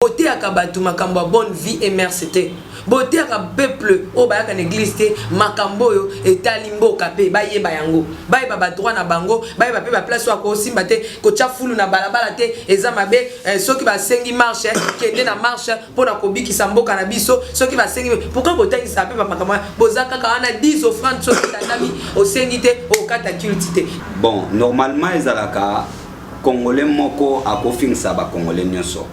Beauté à Kabatou, Makambo, bonne vie et merci. Beauté à peuple, au Bayak en église, Makambo, et Talimbo, Kapé, Baye Bayango, Baye Babatouan na Bango, Baye Bape, place ou à Kosimbate, Kocha Foulou na Balabalate, et Zamabe, ceux qui va sengi marche, qui est na marche, pour la Kobi qui s'ambo canabiso, ceux qui va sengi. Pourquoi Beauté qui s'appelle Makambo, Bozaka, quand on a 10 offrandes, ceux qui t'anami, au sengité, au katakultité. Bon, normalement, ils ont la Congolais moko akofing saba Congolais nyoso.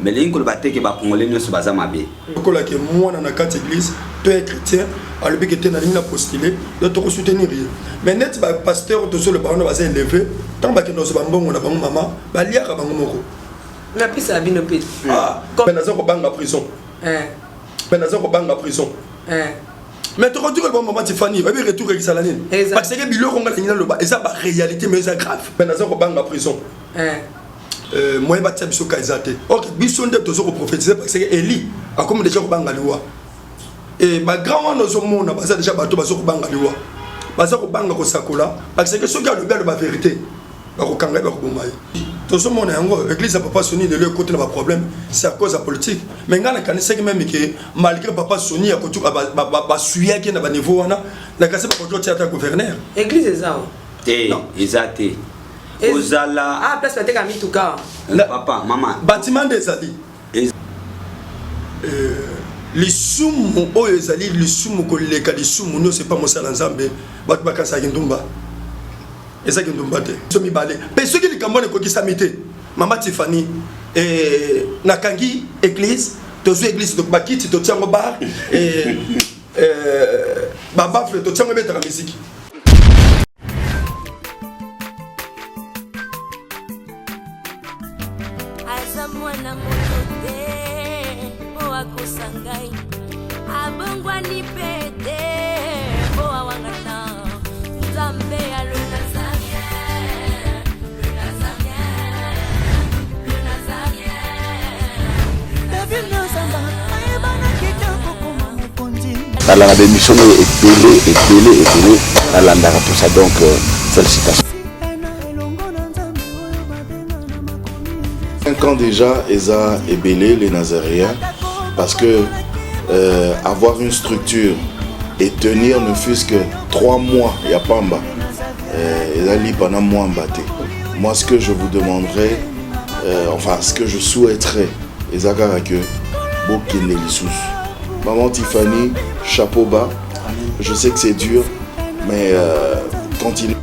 Mais les Congolais battent ba Congolais nyoso baza mabe. Kola ke moi na carte église, toi es chrétien, à l'obé que tu na ligne postulé, de te soutenir. Mais net ba pasteur to sur le baron baza élevé, tant ba ke no so bambongo na bango maman, ba lia ka bango moko. La piste a bino piste. Ah, ben nazo ko banga prison. Ben nazo ko banga prison. Mais tu retrouves le bon moment Tiffany, va bien retourner avec Salanine. Parce que bilo on gagne le bas, et ça ba réalité mais ça grave. Ben nazo ko banga prison. Moi ba tia biso kaizate. OK, biso nde to zo ko prophétiser parce que Eli a comme déjà ko banga liwa. Et ba grand no zo mona ba déjà bato ba zo ko banga liwa. Ba zo ko banga ko sakola parce que ceux qui a le bien de la vérité. Ba ko kanga ba ko bomai. To zo mona yango l'église a papa Soni de leur côté na problème, c'est à cause de la politique. Mais ngana kanisa ki même que malgré papa Soni a ko tu ba suya ki na ba niveau wana, na kase ba ko tia ta gouverneur. Église est ça. Exacté. Ozala. Ah, place peut-être ami tout cas. Papa, maman. Bâtiment des ali. Les sumo oyo ezali les sumo ko leka les sumo no c'est pas mosala nzambe bat bakasa kindumba. Eza kindumba te. So mi balé. Mais ceux qui likambone ko kisamité. Mama Tiffany nakangi église, tozo église donc bakiti to tiango bar et baba fle to tiango betaka musique. Mwana motote oa kusangai abongwa ni pete oa wangata nzambe ya le nazarien David Nozamba ayebana kitoko kuma mukonzi dans la émission est belé dans l'andara tout ça donc félicitations. 5 ans déjà, Eza est belé, les Nazaréens, parce que avoir une structure et tenir ne fût-ce que 3 mois, il n'y a pas en bas. Eza li pendant moi en bâté. Moi, ce que je vous demanderais, enfin, ce que je souhaiterais, Eza que Bokele Lissous. Maman Tiffany, chapeau bas. Je sais que c'est dur, mais continue.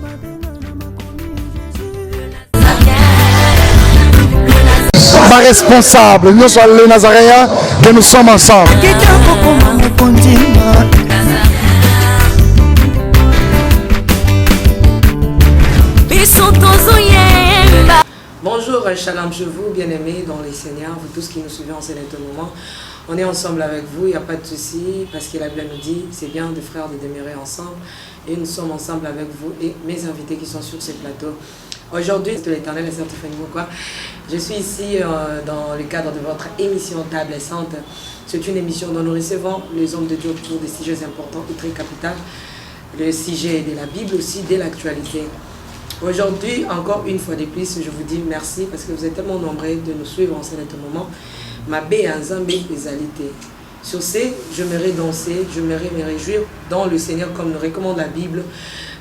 Responsable, nous sommes les Nazaréens, que nous sommes ensemble. Bonjour, shalom chez vous, bien-aimés dans les Seigneurs, vous tous qui nous suivez en ce moment. On est ensemble avec vous, il n'y a pas de souci, parce que la Bible nous dit, c'est bien de frères de demeurer ensemble. Et nous sommes ensemble avec vous et mes invités qui sont sur ce plateau. Aujourd'hui, c'est l'Éternel et Saint Tiffany Mokwa. Je suis ici dans le cadre de votre émission Table Sainte. C'est une émission dont nous recevons les hommes de Dieu autour des sujets importants et très capitaux. Le sujet de la Bible aussi, de l'actualité. Aujourd'hui, encore une fois de plus, je vous dis merci parce que vous êtes tellement nombreux de nous suivre en ce moment. Ma bé en Zambé égalité. Sur ce, je m'aimerais danser, je m'aimerais me réjouir dans le Seigneur comme nous recommande la Bible.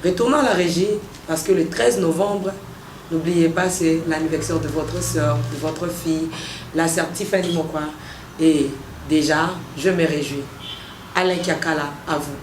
Retournons à la régie parce que le 13 novembre, n'oubliez pas, c'est l'anniversaire de votre soeur, de votre fille, la sœur Tiffany Mokwa. Et déjà, je me réjouis. Alain Kiakala, à vous.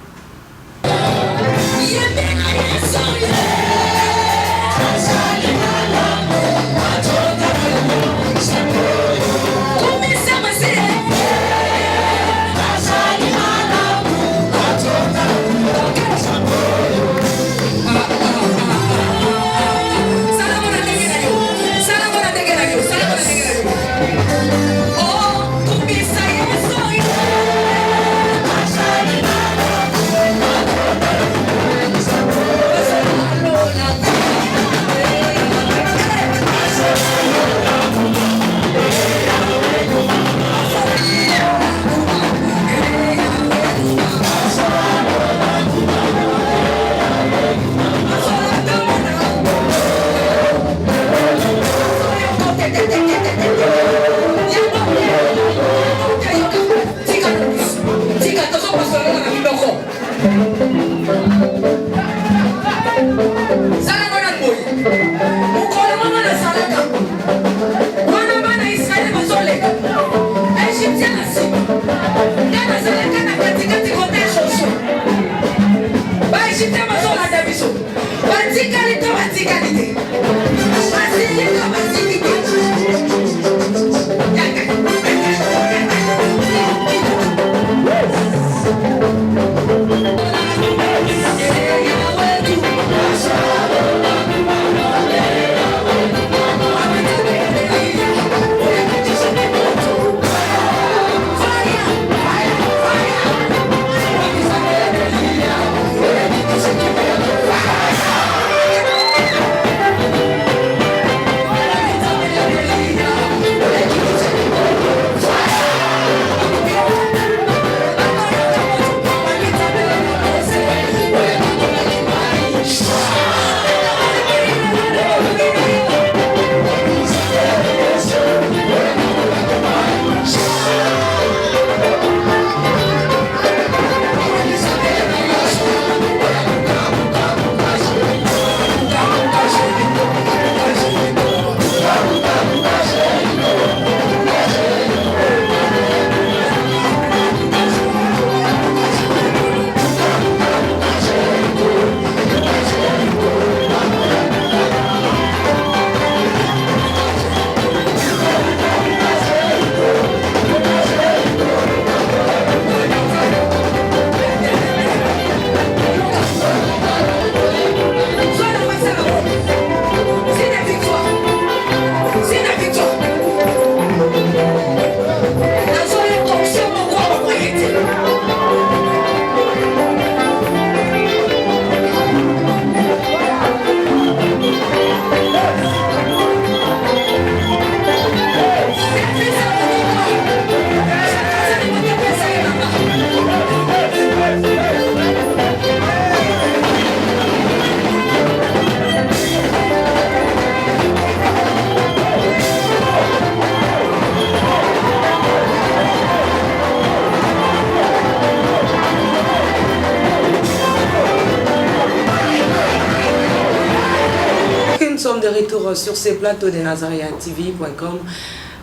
retour sur ces plateaux de NazarianTV.com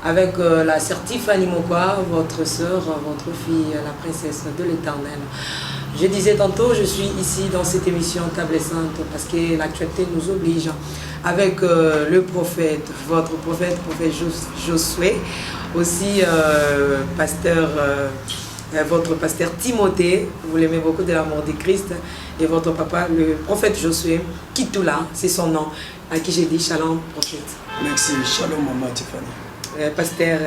avec la sœur Tiffany Mokwa, votre sœur, votre fille, la princesse de l'Éternel. Je disais tantôt, je suis ici dans cette émission Table Sainte parce que l'actualité nous oblige avec le prophète, votre prophète Josué, aussi pasteur, votre pasteur Timothée, vous l'aimez beaucoup de l'amour de Christ, et votre papa, le prophète Josué, Kitula, c'est son nom, à qui j'ai dit shalom prophète. Merci, shalom maman Tiffany. Pasteur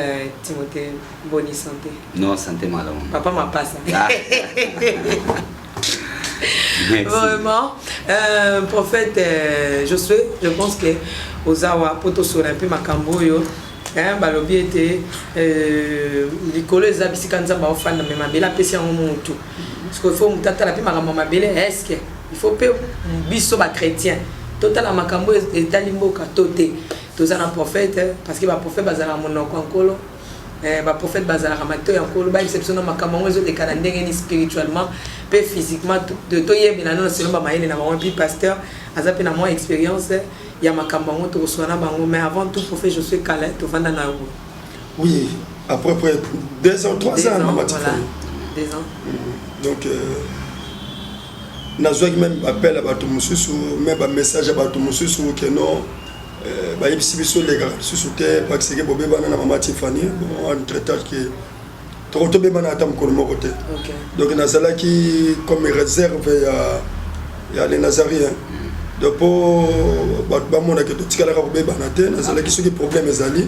Timothée, bonne santé. Non, santé madame. Papa m'a pas ça. Ah. Vraiment, prophète Josué, je pense que Ozawa poto sur un peu makamboyo, balobi était likolo ezabisi kanza ba ofanda mais mabela pesi en mutu. Parce qu'il faut mutata la pe makambo mabele est-ce que il faut pe biso ba chrétien. Total la makambo etalimboka toté. Tous un prophète parce que ba prophète bazala monoko ankolo. Ba prophète bazala ramato ankolo ba exception na makambo ezo de kanandenge ni spirituellement, pe physiquement de toyebe na non selon ba mayele na ba pasteur azape na moi expérience ya makambo ngo to sona bango mais avant tout prophète je suis calé to vanda na ngo. Oui, à peu près 2 ans 3 ans maman Tiffany. 2 ans. Donc nazwaki même appel à bato mosusu même ba message à bato mosusu que non ba yebisi biso lega susu te parce que bobe bana na maman Tiffany bon entre temps que to to be bana atam ko mo côté. OK. Donc nazalaki comme réserve ya les Nazariens. Donc pour ba mona que to tikala ka bobe bana te nazalaki soki problème ezali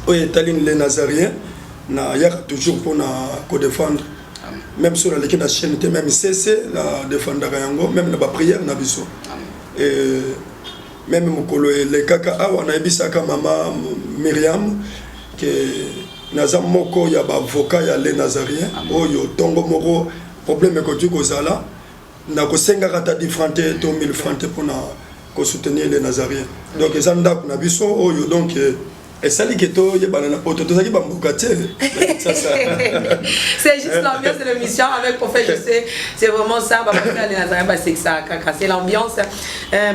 o etaline les Nazariens na ya toujours pour na ko défendre. Même sur la chaîne, même cessé la défendre même la prière na biso. Et même mokolo les kaka awa na bisaka mama Myriam que nazam moko ya ba avocat ya les Nazariens oyo tongo moko problème ko tu kozala na ko senga kata différente to 1000 francs pour na ko soutenir les Nazariens. Donc ça nda na biso oyo donc et ça, c'est juste l'ambiance de l'émission avec prophète, je sais, c'est vraiment ça. C'est l'ambiance.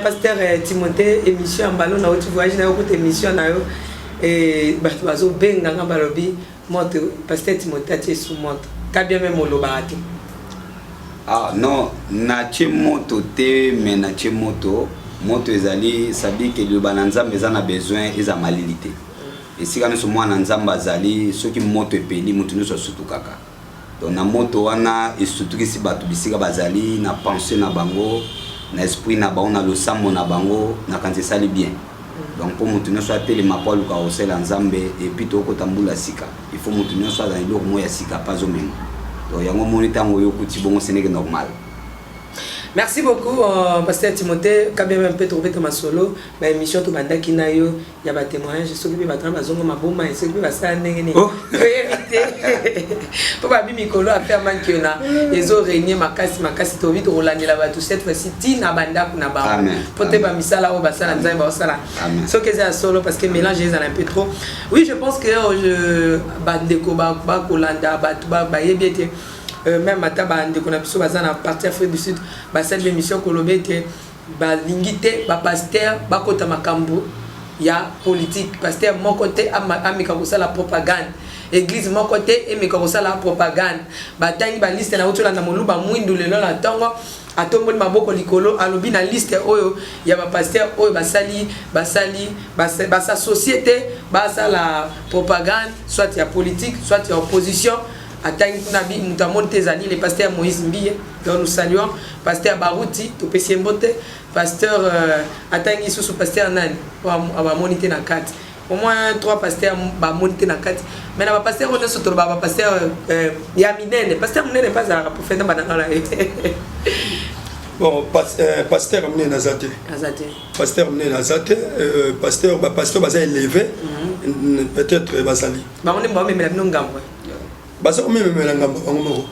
Pasteur Timothée, émission en ballon, tu vois, j'ai une émission et pasteur Timothée, tu es sous monte. T'as bien même au Ah non, na moto te, mais na moto ezali, ça dit que le balanza mais en a besoin, ils ont malilité. Et si nous sommes en Nzamba Zali, ceux qui montent pays, nous sommes surtout kaka. Donc na moto wana et surtout que si batu bisika bazali, na pensée na bango, na esprit na bango, na le sambo na bango, na quand c'est sali bien. Donc pour nous soit télé ma pas le carrousel en Zambé et puis to kotambula sika. Il faut nous soit dans le moya sika pas au même. Donc yango monita moyo kuti bongo c'est normal. Merci beaucoup, pasteur Timothée. Quand même un peu trouvé ma solo, ma émission tout banda kinayo, il y a des témoignages. Je suis occupé de ma zongo ma bomba, je suis occupé de ça n'engagé. Oh. Pour pas bien Mikolo à faire man qui on a, ils ont régné ma casse tout vite au lani là-bas tout cette fois-ci tina banda kuna ba. Pour te pas misala au basala nzai ba osala. Ce que c'est solo parce que mélange les un peu trop. Oui, je pense que je bandeko ba kolanda ba tout ba yebete. Même à Tabande, qu'on a pu à la partie Afrique du Sud, cette émission Kolobete, l'ingité, pasteur, Bakota Makambo, il y a politique, pasteur, mon côté, Amikarosa la propagande, église, mon côté, et Mikarosa la propagande, Batang, liste, na autour de la Namoluba, Mouindou, le la Tango, à tout le monde, Maboko Likolo, à l'obin, la liste, il y a un pasteur, Basali, sa société, Basa la propagande, soit il y a politique, soit il y a opposition. Attends, nous avons monté les pasteurs Moïse Mbiye, dont nous saluons, pasteur Barouti, Topé Mbote, pasteur Attang Issou, pasteur Nan, pour monter dans 4. Au moins 3 pasteurs vont monter dans 4. Mais le pasteur, on est sur le pasteur Yaminen, pasteur Mounen n'est pas un prophète. Bon, pasteur Mounen Nazate. Pasteur Mounen Nazate, pasteur va élevé, peut-être Basali. On est bon, mais la non gamme. Baso même melanga ngomoko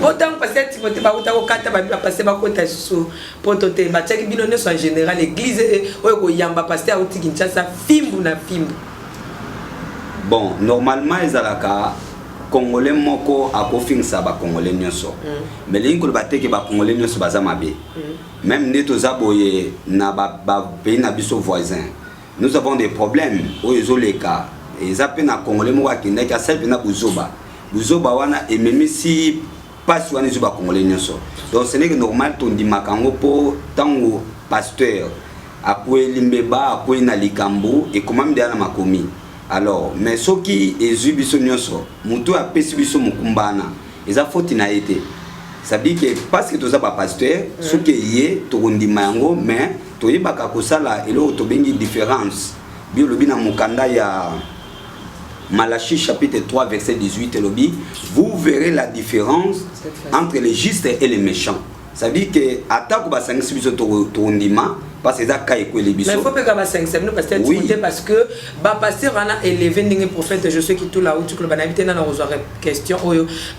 autant passer Timothée ba uta ko kata ba passer ba ko ta susu potote ba tchaki bino ne so en général l'église oyo ko yamba passer a uti Kinshasa fimbu na fimbu. Bon, normalement ezalaka congolais moko akofingisa ba congolais nyonso mais les ko bateke ba congolais nyonso baza mabe même neto zaboye na ba pays na biso voisin nous avons des problèmes au ezoleka et ça pe na congolais moko akenda ka ça pe na buzoba wana et même si pas soigner ba congolais nyonso donc ce n'est que normal ton di makango po tango pasteur après limbeba après na likambo et comment me na makomi. Alors, mais ce qui est zubiso nyonso, mutu a pesibiso mukumbana, ils a faute na été. Ça dit que parce que tu as pas pasteur, ce qui est to rundi mango, mais to yeba ka kosala et là to bengi différence. Biolobi na mukanda ya Malachie chapitre 3 verset 18 lobi, vous verrez la différence entre les justes et les méchants. Ça dit que attaque ba sangisi biso to rundima. Parce que ça caille quoi les bisous. Mais il faut pas que 5 nous parce que bah pasteur on a élevé des prophètes je sais qui tout là où tu le banabité dans nos question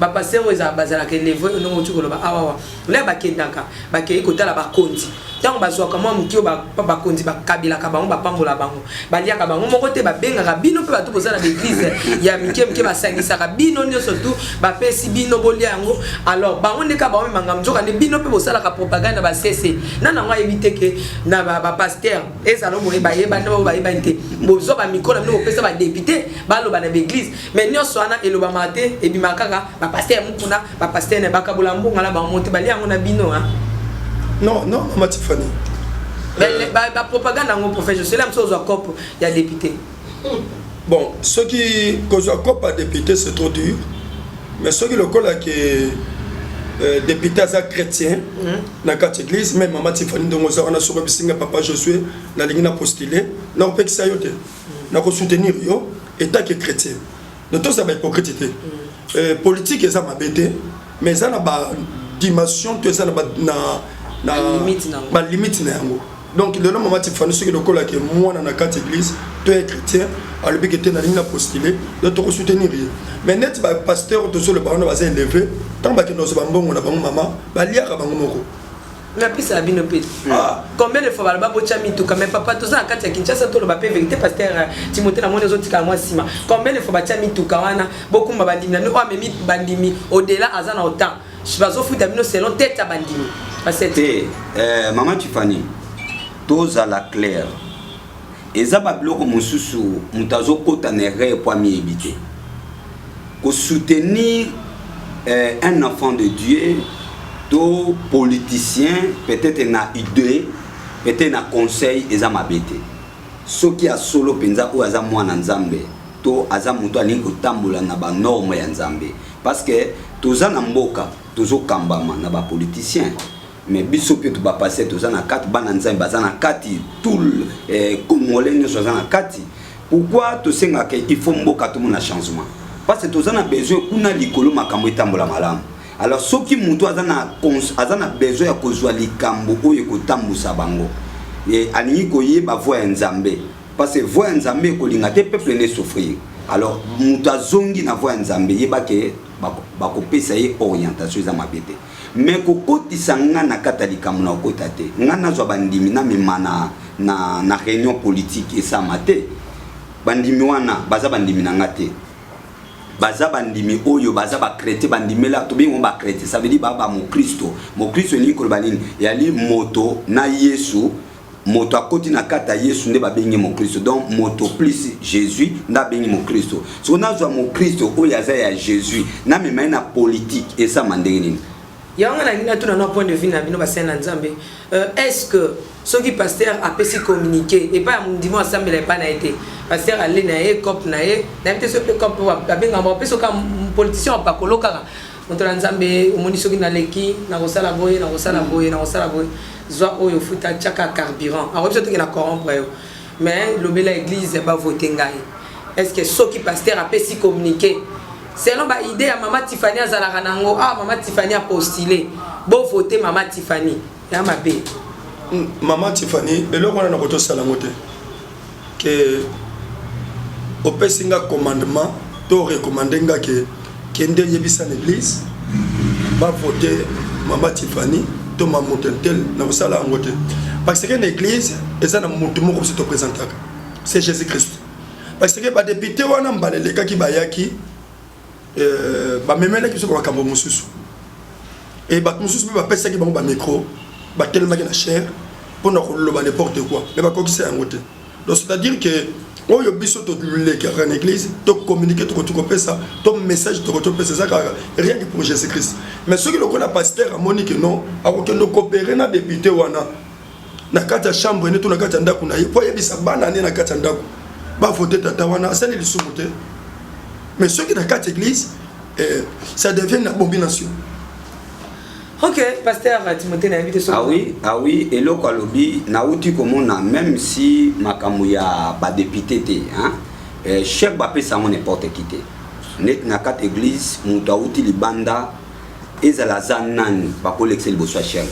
bah pasteur ils a basé la élevé non tu le bah ah là bah kendaka bah qui côté là bah konti tant bah soit comment mukio bah konti bah kabila kabango bah pambola bango bah lia kabango mon côté bah benga rabino peut tout poser dans l'église ya mike bah sangisa rabino nyo surtout bah pesi bino bolia ngo alors bah on est kabango mangam joka ne bino peut poser la propagande bah cc nana on va éviter que na ba pasteur ezalo mo ba yeba no ba yeba nte bozo ba mikolo no pesa ba député ba lo ba na église mais nyonso ana eloba mate e bi makaka ba pasteur mukuna ba pasteur ne bakabula mbonga la ba monte ba liango na bino hein non Maman Tiffany mais ba propagande ngo professeur c'est là mso zo cop ya député bon ce qui cause cop à député c'est trop dur mais ce qui le colla qui député à chrétien dans la église même Maman Tiffany donc on a sur bisinga papa Josué na lingina postulé na on peut que ça yote na ko soutenir yo état que chrétien donc tout ça va hypocrite politique et ça m'a bêté mais ça na ba dimension tout ça na limite na yango donc le nom Maman Tiffany ce que le colla que moi dans la église toi es chrétien à le que na lingina postulé donc to soutenir mais net ba pasteur to sur le baron va élevé tant que nous sommes bons on a bon maman ba lia ka bango moko la piste a bien opé combien de fois ba bocha mitu quand même papa tout ça quand ya Kinshasa to le ba vérité pasteur Timothée na mona zoti ka moi sima combien de fois ba cha mitu kawana beaucoup ba bandimi na no memi bandimi au-delà azana autant je vais ofuta bino selon tête bandimi parce que Maman Tiffany tous à la claire eza ba bloko mususu mutazo kota nere pour miébiter ko soutenir un enfant de Dieu, tout politicien, peut-être na idée, peut-être na conseil, et ça m'a bêté. Ce qui a solo penza ou aza mwana nzambe, to aza muto alingo tambola na ba norme ya nzambe. Parce que toza na mboka, tozo kambama na ba politicien. Mais biso pe to ba passer toza na kati bana nzambe baza na kati tout congolais nyoso za na kati. Pourquoi to senga ke il faut mboka tout na changement? Parce que tous on a besoin kuna likolo makambo etambola malamu. Alors ceux qui muto azana besoin ya kozwa likambo oyo kotambusa bango. Et alingi koyeba voix nzambe. Parce que voix nzambe kolinga te peuple ne souffrir. Alors muto azongi na voix nzambe yeba ke bakopesa ye orientation za mabete. Mais kokotisa nga na kata likambo na okota te. Nga nazwa bandimi na memana na réunion politique et ça mate. Bandimi wana baza bandimi na ngate. Baza bandimi oyo baza ba chrétien bandimi la to bingo ba chrétien ça veut dire baba mo Kristo ni ko banini yali moto na Yesu moto akoti na kata Yesu nde ba bengi mo Kristo donc moto plus Jésus nda bengi mo Kristo so na zo mo Kristo oyo aza ya Jésus na mema na politique et ça mandengini yanga na nina tuna no point de vue na bino ba sena nzambe est-ce que ceux qui pasteur a pu se communiquer et pas mon dimanche ensemble les pas na été pasteur aller na e cop na e na été ce cop ba benga ba peso ka politicien pa koloka moto nzambe omoni soki na leki na kosala boye zwa oyo futa chaka carburant a option que na corrompre yo mais lobela église ba voter ngai est-ce que ceux qui pasteur a pu se communiquer selon ba idée ya Maman Tiffany azala nango Maman Tiffany a postulé bo voter Maman Tiffany ya mabe Maman Tiffany eloko na koto sala ngote que opesinga commandement to recommander nga que kende yebisa l'église ba voter Maman Tiffany to mamotentel na sala ngote parce que l'église eza na mutu moko se te présentaka c'est Jésus Christ parce que ba député wana mbaleleka ki bayaki bamemela kiso kwa makambo mosusu et bato mosusu mpe bapesaki bango bamicro batelemaki na chair mpona koloba n'importe quoi me bakokisa yango te. Donc c'est-à-dire que oyo biso tolekaka na église tocommunique tokopesa to message tokopesa ça rien que pour Jésus Christ. Mais ceux qui lokola pasteur amoni que non akokende coopérer na député wana na kati ya chambre ne to na kati ya ndako na ye po yebisa bana ne na kati ya ndako ba voter tata wana asali lisumu te. Mais ceux qui dans quatre églises, ça devient une abomination. Ok, pasteur Timothée n'a invité Ah oui, et le Kalobi, Naouti Komona, même si Makamouya ba député, hein, chef Bapé Samon n'importe qui. Net na quatre églises, Moutaouti Libanda, et Zalazanan, pas pour l'excel de soit cher.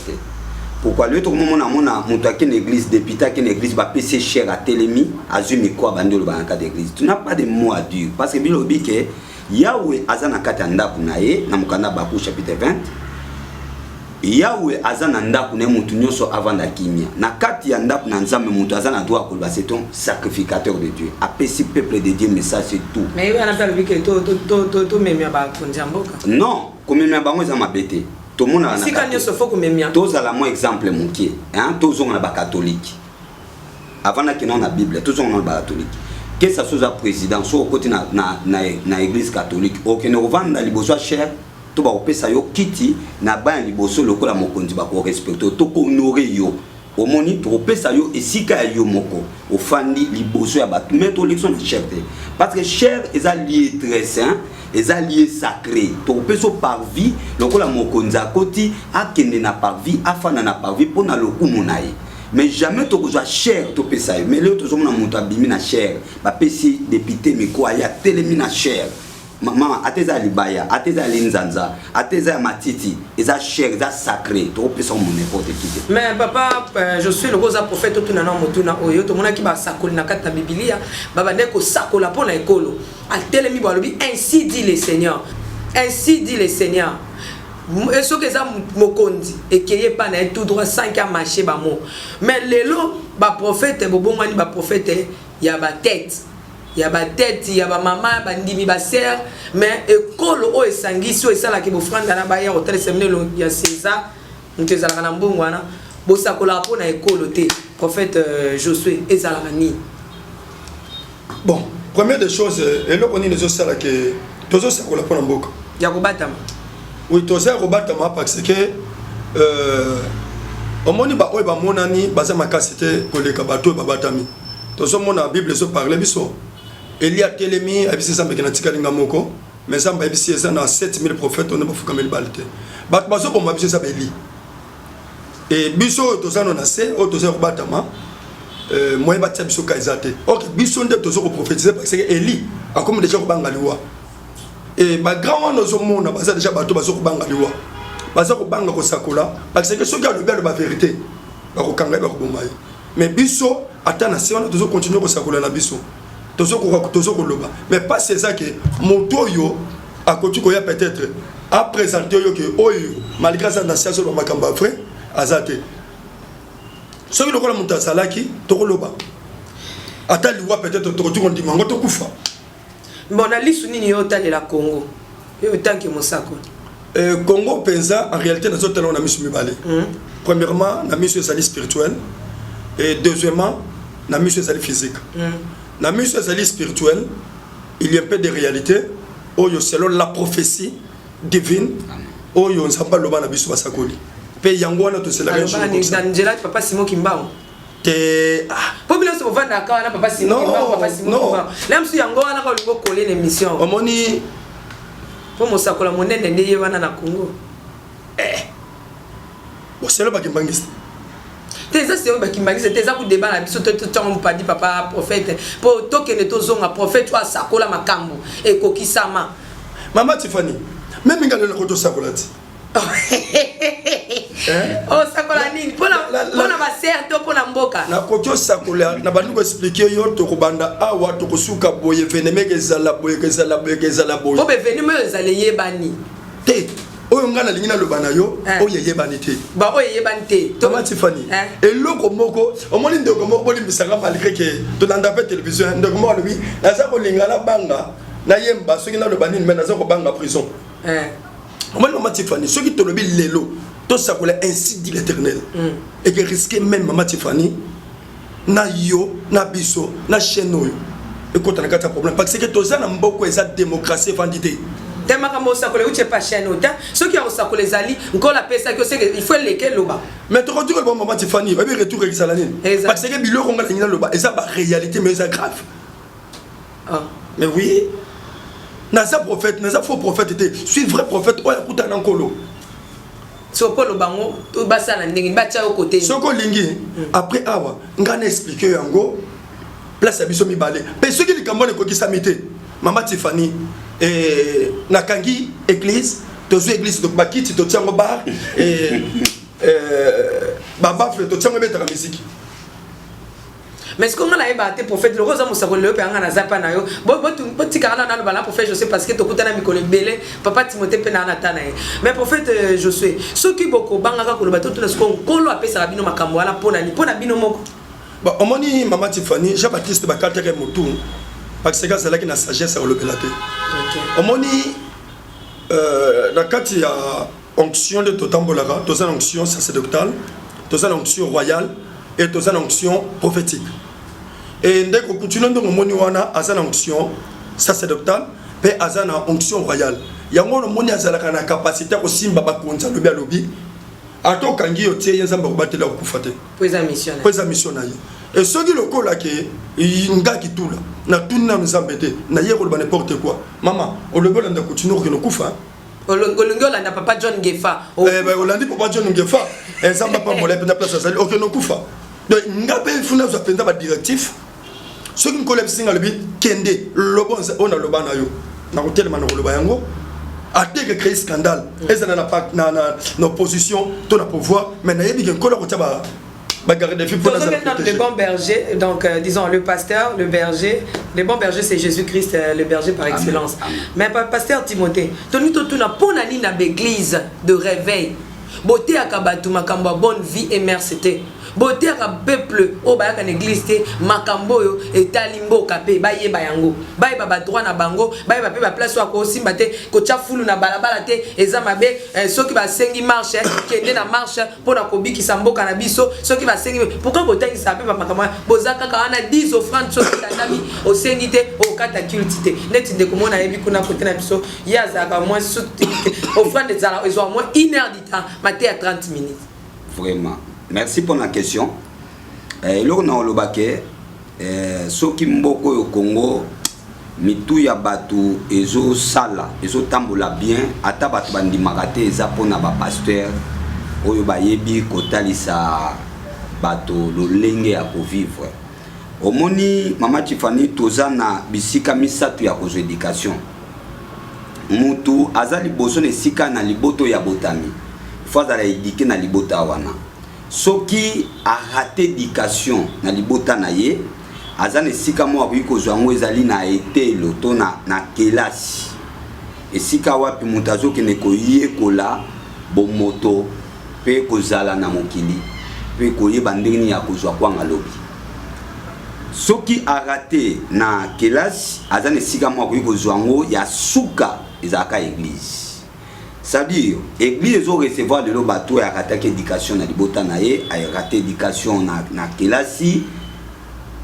Pourquoi le tout le monde a monté une église, député, une église, Bapé c'est cher à Télémi, à Zumi quoi, Bandolo, dans quatre églises. Tu n'as pas de mots à dire, parce que Bilobi, Yahweh Azana Katanda Kunaye, Namukanda Bakou chapitre 20. Yahweh azana ndaku ne mutu nyoso avant la kimia na kati ya ndaku na nzambe mutu azana doit kolba c'est ton sacrificateur de Dieu apesi peuple de Dieu mais ça c'est tout. Mais il y a pas le to memia ba konjamboka. Non, comme memia bango za mabete. To mona na. Sika nyoso faut que memia. To za la mo exemple monkier, hein, to zo na ba catholique. Avant na kina na Bible, to zo na ba catholique. Que ça soit président soit au côté na église catholique, aucun revendre liboso cher. To ba opesa yo kiti na ba liboso lokola mokonzi ba ko respecter to ko honorer yo omoni to opesa yo esika yo moko ofandi liboso ya ba mais to lection de cherté parce que cher est allié très saint est allié sacré to opesa par vie lokola mokonzi akoti akende na par vie afana na par vie pona lokumu na ye mais jamais to kozwa cher to pesa yo mais le to zo na mutu abimi na cher ba pesi député miko ya telemi na cher. Maman, ateza libaya, ateza linzanza, ateza matiti, eza cher, eza sacré, trop peu son n'importe qui. Mais papa, je suis le gros prophète tout nana motuna oyo to mona ki ba sakoli na kata Biblia, baba ndeko sakola pona ekolo. Atelemi balobi ainsi dit le Seigneur. Ainsi dit le Seigneur. Et ce que ça mokondi et qui est pas na tout droit 5 ans marché ba mo. Mais lelo ba prophète bobongani ba prophète ya ba tête. Il y a ba tête, il y a ba maman, ba ndimi ba sœur, mais école o esangiso esala ki bofranda na ba ya hôtel séminaire ya César, ntezala kana mbongo wana, bosakola po na école te, prophète Josué ezala ni. Bon, première des choses, et là on est les osala que tozo sakola po na mboka. Ya ko batama. Oui, tozo ko batama parce que omoni ba oy ba monani baza makasite ko leka bato ba batami. Tozo mona Bible so parler biso. Elia Telemi a bisi samba kena tikalinga moko mais samba a bisi eza na 7000 prophètes on a bafuka mel balte bat baso ko mabisi samba Eli et biso tozano na se o tozo ko batama moyen batia biso kaizate OK biso nde tozo ko prophétiser parce que Eli a comme déjà ko bangaliwa et ba grand on ozo mona baza déjà bato bazo ko bangaliwa baza ko banga ko sakola parce que ceux qui a le bien de la vérité ba ko kanga ba ko bomaye mais biso atana se on tozo continuer ko sakola na biso. Mais pas c'est ça que mon toyo à côté qu'on a peut-être à présenter que oyo malgré ça dans sur le makamba frère azate ce que le rôle monta salaki tokoloba ata liwa peut-être to on dit mango to kufa bon na lisu nini yo tali la Congo yo tanki mosako Congo penza en réalité dans autres on a mis sur mibale premièrement na mission spirituelle et deuxièmement na mission physique. Dans la mission spirituelle, il y a un peu de réalité. Selon la prophétie divine, on ne sait pas le ban à Bissou Basakoli. Pe Yangwana to c'est la région. Angela papa Simon Kimbao. Population se vend d'accord na papa Simon Kimbao papa Simon Kimbao. Même si Yangwana ko lingo coller l'émission. Omoni pour mo sakola monene ndeye wana na Congo. Bon c'est le bakimbangistes. Teza c'est un qui c'est teza ku débat na biso to pas dit papa prophète pour to que ne to zonga prophète wa sakola makambo e kokisama Maman Tiffany même ngalo na ko to sakola ti oh sakola nini pona ba ser to pona mboka na ko to sakola na bandu ko expliquer yo to ko banda awa to ko suka boye veneme kezala boye kezala boye po be veneme ezale yebani te oyo ngana lingina lobana yo oyo yebani te ba oyo yebani te to Tiffany eloko moko omoni ndeko moko boli misanga malgré que to landa pe télévision ndeko moko lui naza ko lingana banga na yemba soki na le banine mais naza ko banga prison moi maman Tiffany ceux qui te lobi lelo to sakola ainsi dit l'Éternel et que risquer même maman Tiffany na yo na biso na chaîne oyo et quand on a un problème parce que toza na mboko eza démocratie vendité tellement comme ça que tu pas chaîne autant ceux qui ont ça que les alliés encore la paix ça que c'est il faut lesquels loba mais tu retrouves le bon maman Tiffany va bien retour avec Salanine parce que bilo on a le loba et ça réalité mais c'est grave mais oui naza prophète naza faux prophète était suis vrai prophète oya kuta na nkolo soko lo bango to basala ndenge bacha au côté soko lingi après awa ngana expliquer yango place abiso mibale mais ceux qui likambo ne kokisa mité maman Tiffany et nakangi église tozo église donc bakiti to tiango bar et baba fle to tiango betaka musique mais ce qu'on a été prophète le rose amusa ko le pe anga na zapa na yo bo tikana na bala prophète Josué parce que to kutana mikolo belé papa Timothée pe na natana mais prophète Josué ce qui boko banga ka ko le bato to ce qu'on kolo apesa rabino makambo ala pona bino moko bon omoni maman Tiffany Jean-Baptiste bakata ke motu parce que c'est là qui na sagesse au le pelaté omoni la kati ya onction de totambolaka toza onction sacerdotale toza onction royale et toza onction prophétique et ndeko continue ndongo moni wana azana onction sacerdotale pe azana onction royale yango no moni azalaka na capacité ko simba bakonza lobi alobi ato kangi yo tie nzamba ko batela ko kufate poeza missionnaire et ce qui le colle ke nga ki tula na tunna nzambete na yeko ba n'importe quoi maman o le bolanda continue ko no kufa olongola na papa John Ngefa olandi papa John Ngefa nzamba pa mola pe na place azali ok no kufa donc nga pe funa zo penda ba directif ce qui me colle singa le bit kende lobonza ona lobana yo na hotel man loba yango ate que créer scandale et ça na pas na opposition to na pouvoir mais na yebi que kola ko taba le bon berger, donc disons le pasteur, le berger. Le bon berger c'est Jésus-Christ, le berger par excellence. Amen. Mais pasteur Timothée, tonu totuna ponani na l'église de réveil. Beauté akabatu makambo bonne vie et merci. Beauté à peuple au bayaka l'église te makambo yo etalimbo kapé baye bayango baye baba droit na bango baye ba pe ba place ko simba te ko chafulu na balabala te eza mabe soki ba sengi marche kende na marche pona ko bikisa mboka na biso soki ba sengi pourquoi ko tangi sa pe ba makambo bozaka ka wana 10 offrandes soki tandami o sengi te o kata culture net de komona yebi kuna côté na biso yazaka moins offrande zala ezo moins 1 heure du temps maté à 30 minutes vraiment. Merci pour la question. Lors na olobake soki mboko yo Congo mitu ya batu ezo sala ezo tambola bien ata batu bandi magate eza pona ba pasteur oyo bayebi kotalisa bato lolenge ya ko vivre. Omoni mama Tiffany toza na bisika misatu ya kozo éducation. Mutu azali boso ne sika na liboto ya botami. Faut za éduquer na libota wana. Soki a raté éducation na libota na ye azane sika mo abuyi kozwango ezali na etelo to na kelasi esika wapi mutazo ke ne koyekola bomoto pe kozala na mokili pe koyeba ndenge ya kozwa kwanga lobi soki a raté na kelasi azane sika mo abuyi kozwango ya suka ezaka église. C'est-à-dire, l'église doit recevoir de l'eau bateau et attaquer l'éducation na libota na ye, a raté l'éducation na kelasi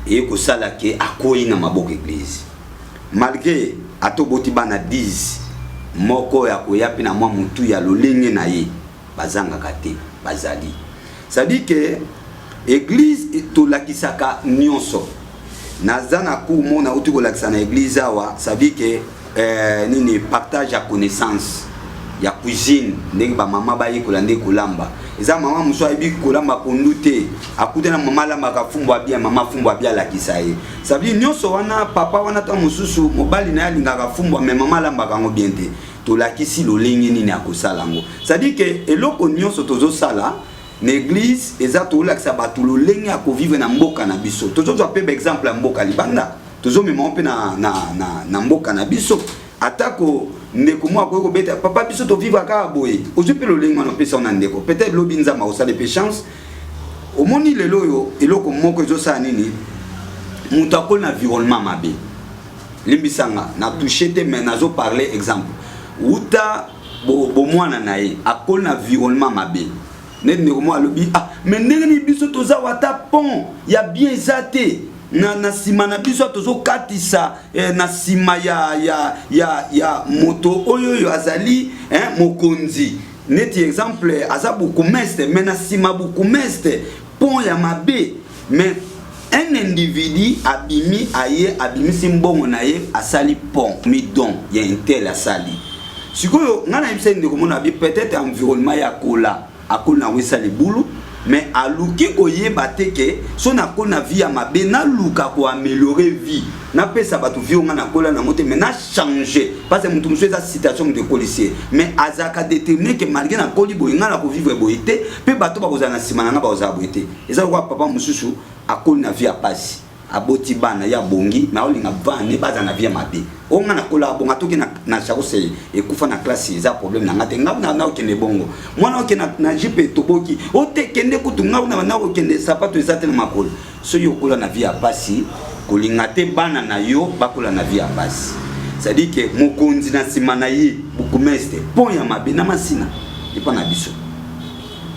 et que ça là que akoi na maboko église. Malgré ato botiba na 10 moko ya koya pe na mwa mutu ya lolenge na ye bazanga kate bazali. C'est-à-dire que église to lakisaka nyonso. Nazana ku mona utu ko lakisa na église awa, ça veut dire que nini partage à connaissance. Ya cuisine ndenge ba mama ba yikola ndenge kolamba eza mama muso ayebi kolamba kondute akutena mama lamba ka fumbo abia mama fumbo abia la kisaye sabi nyonso wana papa wana ta mususu mobali na yalinga ka fumbo mais mama lamba ka ngobiente to la kisi lo lengi nini akosala ngo ça dit que eloko nyonso tozo sala na église eza to la kisa batu lo lengi akovivre na mboka na biso tozo to pe exemple ya mboka libanda tozo mema pe na mboka na biso atako ndeko moi ko beta papa biso to vivre ka boye ozupe lo lengo na pesa na ndeko peut-être lo binza ma osala pe chance au moni lelo yo eloko moko ezo sa nini mutakol na environnement mabe limbisanga na touché te mais nazo parler exemple uta bo mwana nae akol na environnement mabe net ne ko alobi ah mais ndenge biso toza wata pont ya bien zate na sima na biso tozo katisa na sima ya moto oyo azali mokonzi net exemple azabu kumeste mais na sima bu kumeste pont ya mabe mais un individu abimi simbongo na ye asali pont mi don ya intel asali sikoyo ngana ibise ndeko mona bi peut-être environnement ya kola akona wesali bulu mais aluki koyeba te ke so na kona vie ya mabe na luka ko améliorer vie na pesa batu vie ngana kola na mote mais na changer parce que mutu muso eza situation de policier mais azaka déterminer que malgré na koli boy ngana ko vivre boyité pe bato ba kozana sima nga ba kozala boyité eza kwa papa mususu akoli na vie ya pasi aboti bana ya bongi mais olinga bana baza na vie ya mabe o ngana kola bonga toki na chakose ekufa na classe eza problème na ngate ngabna na okende bongo mwana okena na jipe toboki o te kende kutu ngabna na okende sapato ezate na makolo so yokola na vie ya pasi kolinga te bana na yo bakola na vie ya pasi c'est dire que mokonzi na sima na ye bukumeste pon ya mabe na masina ipa na biso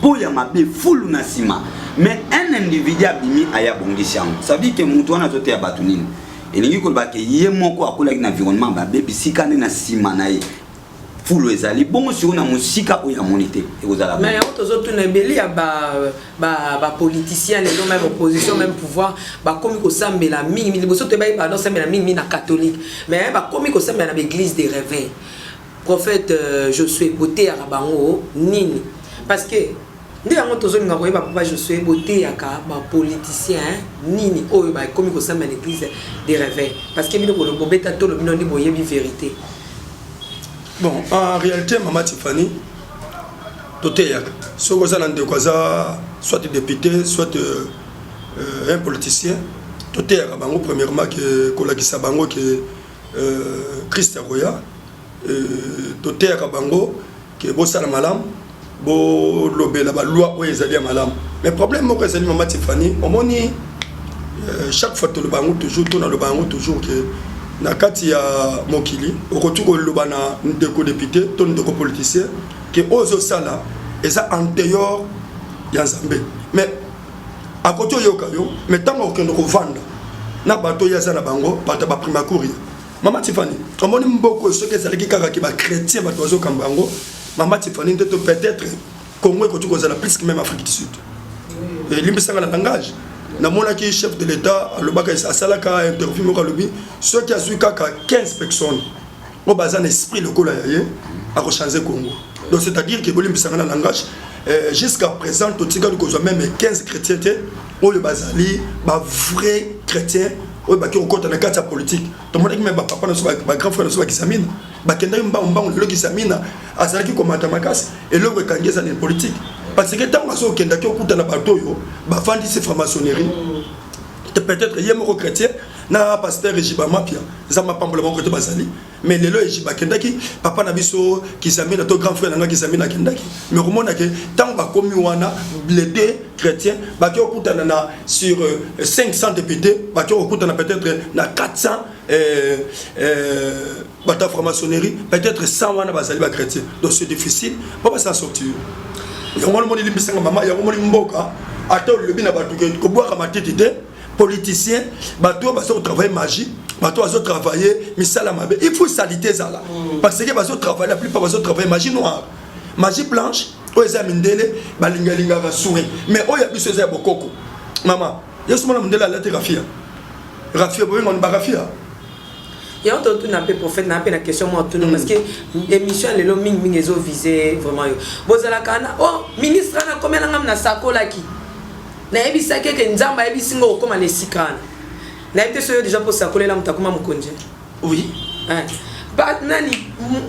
pon ya mabe fulu na sima mais un individu abimi aya bongisi yango ça veut dire que mutu wana zote ya batu nini elingi koloba ke ye moko akolaki na environnement babe bisika nde na nsima na ye fulu ezali bongo siko na mosika oyo amoni te ekozala mais yango tozotuna ebele ya bapoliticien lelo même opposition même pouvoir bakomi kosambela mingi liboso toyebai badosambela mingi na catholique mais bakomi kosambela na baéglise des réveils prophète Josué boteyaka bango nini parce que nde yango tozolinga koyeba papa Josué boteyaka bapoliticien nini oyo bakomi kosambela l'église des réveils parce que bino bolobeta to lobino ndi boyebi vérité. Bon, en réalité, Maman Tiffany, tout est ce que ça soit député, soit un politicien, tout est premièrement que Kolakisa Bango que Christ Roya, tout est que Bossala Malam, Bo Lobé la loi où ils allaient Malam. Mais le problème, moi, c'est Maman Tiffany, on m'a dit chaque fois que le bango toujours, tourne le bango toujours que na kati ya mokili okotuko lobana ndeko député ton ndeko politicien que ozo sala eza en dehors ya Nzambe mais akoto yoka yo mais tango okendo ko vanda na bato ya sana bango bata ba prima courir Maman Tiffany omoni mboko ce que zalaki kaka ki ba chrétien bato ozo kambango Maman Tiffany ndeto peut-être Congo okotuko zala plus que même Afrique du Sud et limbisanga na langage na mona ki chef de l'état le baka asalaka interview mo kalobi ceux qui a su kaka 15 personnes au bazan esprit le kola yaye a changer Congo donc c'est à dire que bolim bisanga na langage jusqu'à présent tout tika ko même 15 chrétiens au le bazali ba vrai chrétien au ba ki okota na kata politique to mona ki même ba papa na so ba grand frère na so ba kisamina ba kenda mba le kisamina azalaki komata makasi et le kangeza na politique. Parce que tant que tu as un bateau, tu franc-maçonnerie. Peut-être qu'il y a un chrétien, na pasteur Ejiba Mapia, ça m'a pas côté Basali, mais les lois Ejiba Kendaki, papa Nabiso, qui s'amène à ton grand frère, qui s'amène à Kendaki. Mais au moment où tant que les deux chrétiens, sur 500 députés, peut-être 400 bataille franc-maçonnerie, peut-être 100 Basali chrétiens. Donc c'est difficile, pourquoi ça sortir? Il y a un moment où il y a un moment où il y a un moment où il y a un moment politicien, bateau va travailler magie, bateau va travailler misala mabe. Il faut saliter ça là. Parce que va travailler la plupart va travailler magie noire. Magie blanche, o examindele, balingalinga va sourire. Mais o ya biso za bokoko. Maman, yesu mona mundela la terafia. Rafia boye on barafia. Il y a un autre prophète n'a pas la question moi tout parce que émission les longs ming ezo visé vraiment bozala kana oh ministre na combien ngam na sakola ki na ebisa ke nzamba ebisingo okoma le sikana na ebite so déjà pour sakola la mutakuma mukonje oui ba nani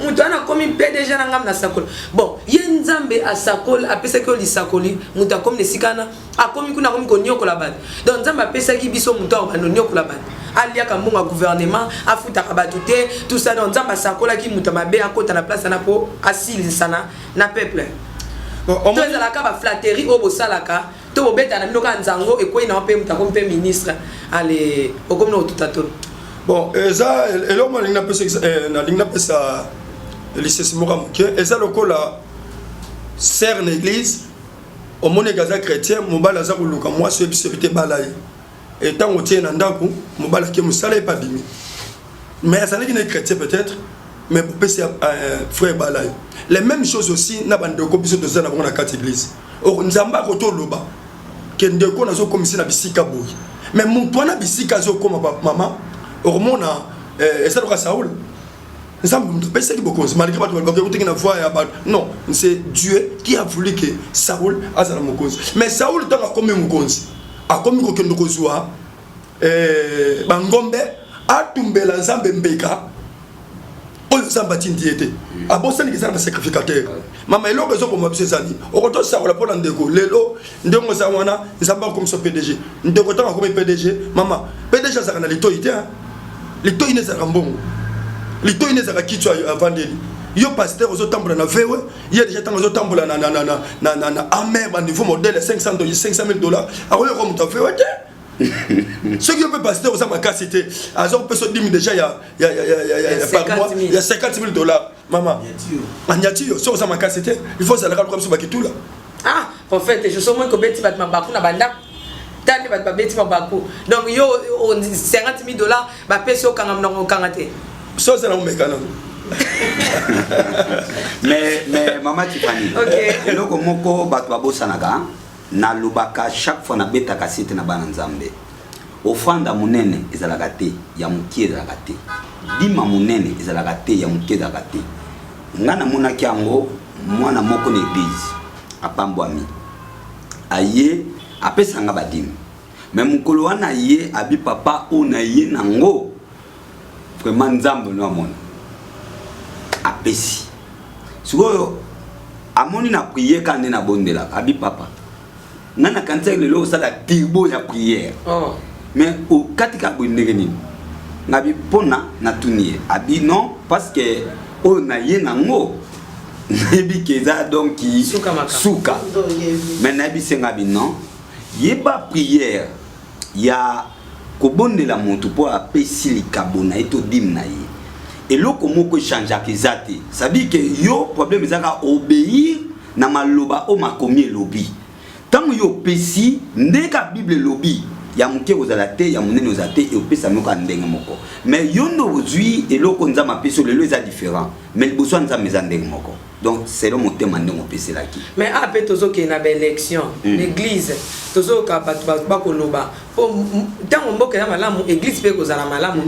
mutana komi PDG na ngam na sakola bon ye nzambe a sakola apesa ke li sakoli mutakom le sikana akomi kuna komi ko nyokola bad donc nzamba apesa ki biso muto ba no nyokola bad alia kambonga gouvernement afuta kabatute tout ça donc nzamba sakola ki muta mabe akota na place na po asili sana na peuple bon on va la ka ba flatterie au bosalaka to bobeta na minoka nzango e ko ina pe muta ko pe ministre allez okomno tout ato Bon, ça, et là, on a ça, lycée Simora Mouké, et ça, le col là, sert l'église, au monde gaza chrétien, mon bal azar ou le moi, c'est sécurité balaye. Et tant qu'on tient un dakou, mon bal qui me salé pas bimi. Mais ça n'est pas chrétien peut-être, mais pour passer frère balaye. Les mêmes choses aussi, n'a pas de copie de ça dans la carte église. Or, nous avons pas retour là-bas. Qu'il y a des gens comme si la bisika boui. Mais mon toit na bisika zo comme maman. Or, mon et ça doit Saoul. Nous avons pas essayé beaucoup. Malgré pas non, c'est Dieu qui a voulu que Saoul a sa mokonzi. Mais Saoul dans la commune mokonzi. A comme que nous kozwa bangombe a tumbela nzambe mbeka. On s'en tindiété. A bon sens que ça un sacrificateur. Maman il a besoin pour m'appeler ça. Au retour ça on la pour l'andego. Lelo ndemo za wana nzamba comme son PDG. Ndeko tant comme PDG. Maman PDG ça kana litoité hein. Litoité ça rambon. Litoité ça kitwa avant de yo pasteur aux tambola na vewe. Il y a déjà tant aux tambola na amer à niveau modèle 500 $, 500 000 $. Alors comme tu fait ouais. Ce qui peut passer aux ma cité, à son personne dit déjà il y a 50 000 $. Maman, Agnatio, sur ma cité, il faut ça le comme ça tout là. Ah, en fait, je suis moins que Betty Batma Bakou na banda. Tani Batma Betty Bakou. Donc yo 50 000 $, ba peso kangam na kangate. Ça c'est la mécano. Mais maman Tiffany. OK. Eloko moko batwa bosanaga. Na lubaka chaque fois na beta kasite na bana nzambe ofanda munene ezalaka te ya mukie ezalaka te dima munene ezalaka te ya mukie ezalaka te ngana mona kiango mwana moko na église apambwami aye apesanga badimi mais mukolo wana ye abi papa ona ye nango vraiment nzambe no amona apesi sikoyo amoni na prier kande na bondela abi papa nana kanisa le lo sala tibo ya prière mais au katika bondegeni ngabi pona na tunie abi non parce que on a ye nango nabi keza donc qui souka mais nabi sengabi non yeba prière ya ko bondela montu po apesi likabona eto dimna ye et loko moko changer kezate ça dit que yo problème ezaka obéir na maloba o makomi lobi. Tant yo pesi ndeka Bible lobby ya muke ozala te ya munene ozala te et opesa moko ndenge moko mais yondo ozui eloko nzama peso lelo eza différent mais liboso nzama eza ndenge moko donc c'est le moteur ndenge opesa laki mais après tozo ke na élection l'église tozo ka ba koloba po tant mboka ya malamu église pe kozala malamu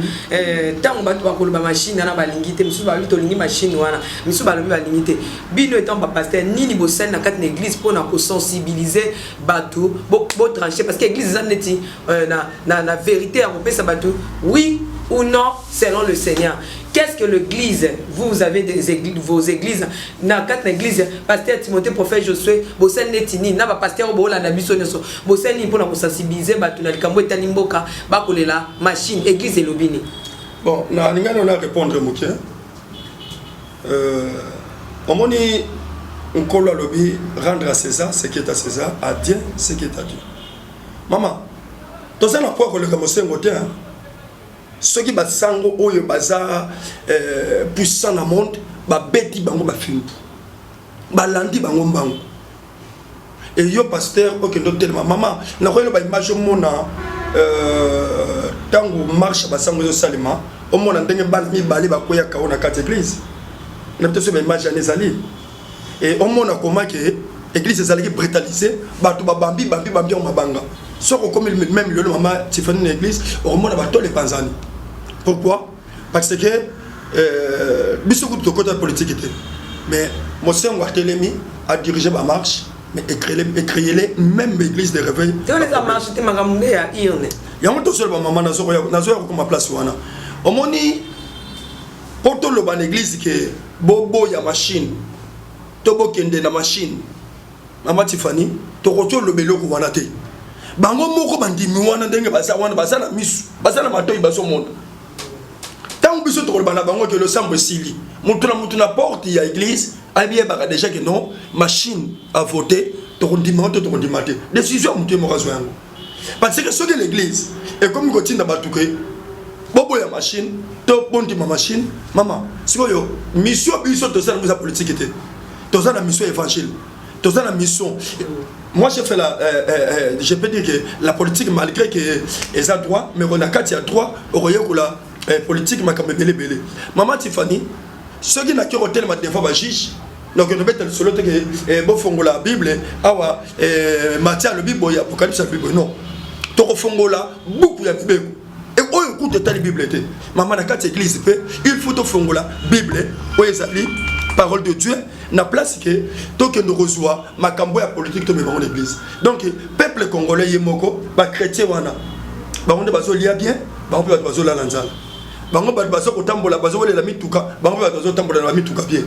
tant ba koloba machine na balingi te misu ba luto lingi machine wana misu ba lobi balingi te bino étant ba pasteur nini bo sen na kat na église pour na ko sensibiliser bato bo trancher parce que église za neti na vérité à opesa bato oui ou non selon le Seigneur. Qu'est-ce que l'église? Vous avez des églises, vos églises. Na quatre églises, pasteur Timothée, prophète Josué, bosen netini, na ba pasteur bola na biso nyoso. Bosen ni pour na sensibiliser batu na likambo etalimboka, ba kolela machine église et lobini. Bon, na ninga on a répondre moké. Omoni on colle lobby rendre à César ce qui est à César, à Dieu ce qui est à Dieu. Maman, dans un point que le commencer ngoté hein. Ceux qui basango oyo baza puissant na monde ba beti bango ba film ba landi bango mbango et yo pasteur okendo tellement maman na ko ba image mona tango marche basango yo salima o mona ndenge bana mi bali ba koya ka ona kat église na peut-être ba image anezali et o mona comment que église ezali ki brutaliser ba to ba bambi on mabanga soko comme même le maman Tiffany l'église o mona ba to les panzani. Pourquoi? Parce que bisous de côté politique était mais Monsieur Wartelemi a dirigé ma marche mais créé les même église de réveil. Tu les a marché tu m'as amené à Irne. Il y a un tout seul maman na zo comme place wana. Au moni porto le ban église que bobo ya machine. Tobo kende na machine. Maman Tiffany to retour le beloko wana te. Bango moko bandimi wana ndenge basa na misu. Basa na matoi baso monde. Tant que vous avez que le sang sili, mutuna porte il y a église, il y a déjà que non, machine à voter, décision muté morazoyango. Parce que ce que l'église, et comme nous continuons à battre, bobo ya machine to bondi ma machine maman sikoyo mission biso to ça la politique était to ça la mission évangile to ça la mission. Moi, j'ai fait je peux dire que la politique, malgré que les a droit, mais on a quatre droit, au royaume où la politique m'a quand même belé. Maman Tiffany, ceux qui n'ont qu'à hôtel m'a des fois juge. Donc on peut être sur l'autre que bon fongo la Bible, awa Matthieu le Bible, Apocalypse la Bible, non. Toko fongo la beaucoup ya Bible. Et on écoute ta Bible était. Maman na quatre église il faut to fongo la Bible, où ezali parole de Dieu. Na place que tant que nous reçoit ma cambo ya politique to me dans l'église. Donc peuple congolais yemoko ba chrétien wana. Ba on bazo lia bien, ba on peut bazo la lanzala. Ba on bazo ko tambola bazo le la mituka, ba on bazo tambola la mituka bien.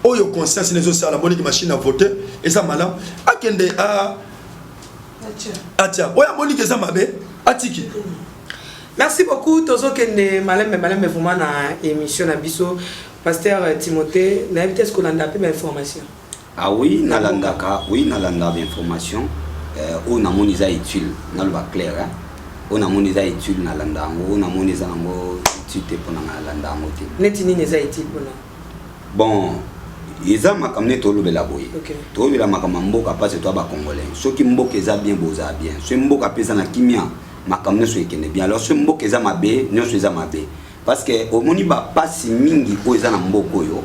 Oyo conscience les autres la bonne machine à voter et ça malam akende a atia. Oya monique ça mabe atiki. Merci beaucoup tozo kende malem vraiment na émission na biso. Pasteur Timothée, n'invite ce qu'on a appelé l'information. Ah oui, nalandaka, oui, nalanda l'information. On a mon isa utile, nalba clair. On a mon isa utile nalanda, on a mon isa ngo utile pour nalanda ngote. Netini isa utile pour na. Bon, isa makamne tolo bela boye. Tolo bela makamamboka parce toi ba congolais. Ceux qui mboka eza bien boza bien. Ceux mboka pesa na kimia makamne so ekene bien. Alors ceux mboka eza mabe, nyo eza mabe. Parce que au moni ba pasi mingi ko eza na mboko yo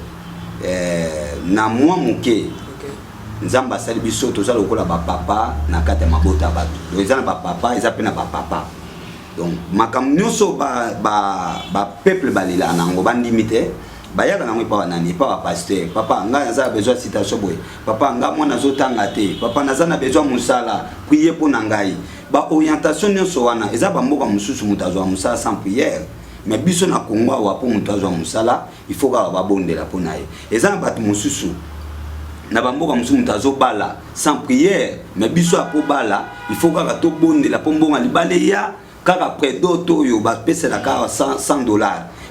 na mwa muke nzamba sali biso to za lokola ba papa na kata mabota bato do eza na ba papa eza pe na ba papa donc makam nyoso ba peuple balila nango bandimite bayaka na mwe pa nani pa pasteur papa nga naza besoin citation boy papa nga mwana zotanga te papa naza na besoin musala prier pour nangai ba orientation nyoso wana eza ba mboka mususu mutazwa musala sans prière. Mais biso na Congo wa po mutu azwa musala il faut ka babondela po naye eza na bato mususu na bamboka mususu mutu azobala sans prière mais biso apo bala il faut ka to bondela po mbonga libale ya kaka près d'auto yo ba pesela ka $100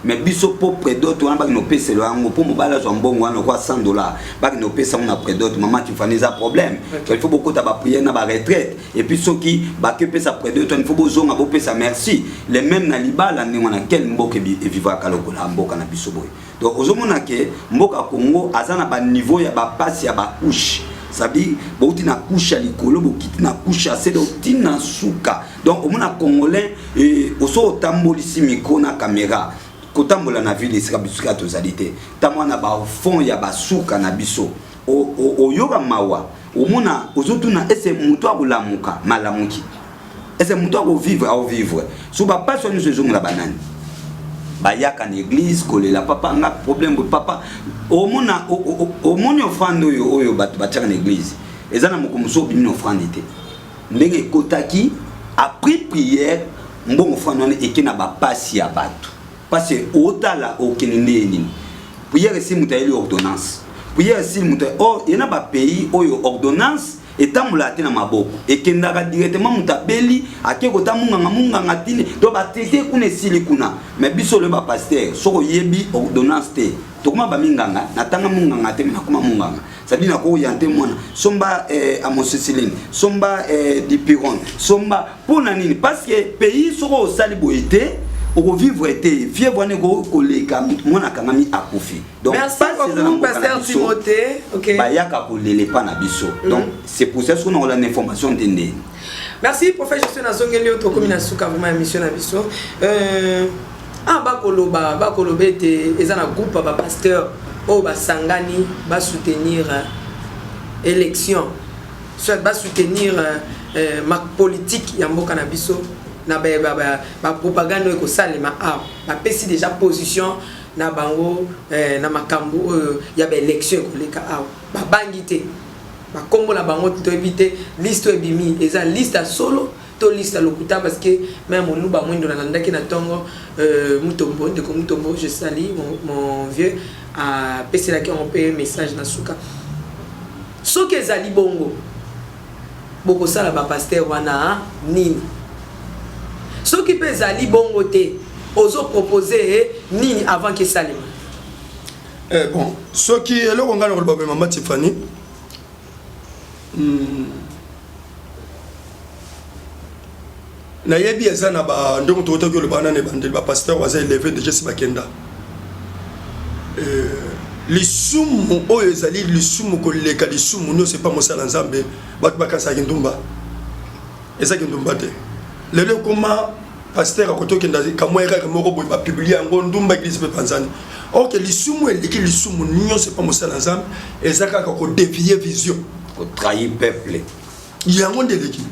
mais biso po près d'auto wana ba no peselo yango po mobala zo mbongo wana kwa $100 ba no pesa na près d'auto maman tu fais ça problème il faut beaucoup ta ba prière na ba retraite et puis ceux qui ba que pesa près d'auto il faut bozonga bo pesa merci les mêmes na libala ni wana quel mboka e vivra kaloko la mboka na biso boy donc ozomona ke mboka Congo azana ba niveau ya ba passe ya ba couche sabi bouti na couche likolo bokiti na couche assez de na suka donc omona congolais et oso tambolisi micro na caméra kotambola na ville esika biso ka tozalité tamwana ba fond ya basuka na biso o yoga mawa omona ozotuna ese mutu akolamuka malamuki ese mutu akovivre au vivre so ba pas so nous zonga banani bayaka na église kolela papa nga problème bo papa omona omoni offrande oyo bato bataka na église ezana mokomuso bimi offrande te ndenge kotaki après prière mbongo offrande ekena ba pasi ya bato parce que otala okenende nini prière si mutaeli ordonnance prière si mutaeli or yena ba pays oyo ordonnance etamula te na maboko ekendaka directement mutabeli akekota munganga tini to batete kuna sili kuna mais biso le ba pasteur soko yebi ordonnance te tokuma ba minganga natanga munganga te na kuma munganga sabi na ko yante mwana somba amoxicilline somba dipiron somba pona nini parce que pays soko sali boité au vivre été vieux bonne ko leka mona kangami akufi donc merci beaucoup pasteur Timothée OK ba yaka ko lele pa na biso donc c'est pour ça qu'on a l'information tende merci prophète Justin Azongeli to komina suka vraiment émission na biso bakolobe eza na groupe ba pasteur o ba sangani ba soutenir élection soit ba soutenir ma politique ya mboka na biso na ba propagande ko salema ba pesi déjà position na bango na makambo ya ba élection ko leka ba bangité ba kombo la bango to éviter liste ebimi eza liste à solo to liste à lokuta parce que même on nous ba mwindo na ndaki na tongo mutombo ndeko mutombo je salue mon vieux a pesi la qui on paye message na suka soki ezali bongo boko sala ba pasteur wana nini soki pe ezali bongo te ozo proposer nini avant que salima bon soki eloko ngalo ko ba mama Tiffany na yebi eza na ba ndongo to to le bana ne bandel ba pasteur waza élevé déjà si bakenda lisumu oyo ezali lisumu koleka lisumu no c'est pas mosala nzambe bat bakasa kindumba eza kindumba te lelo koma pasteur akotoke ndazi kamwa erreur moko boy ba publier ngo ndumba église pe panzani OK lisumu eliki lisumu nyo c'est pas mosala nzambe eza kaka ko dévier vision ko trahir peuple yango ndeleki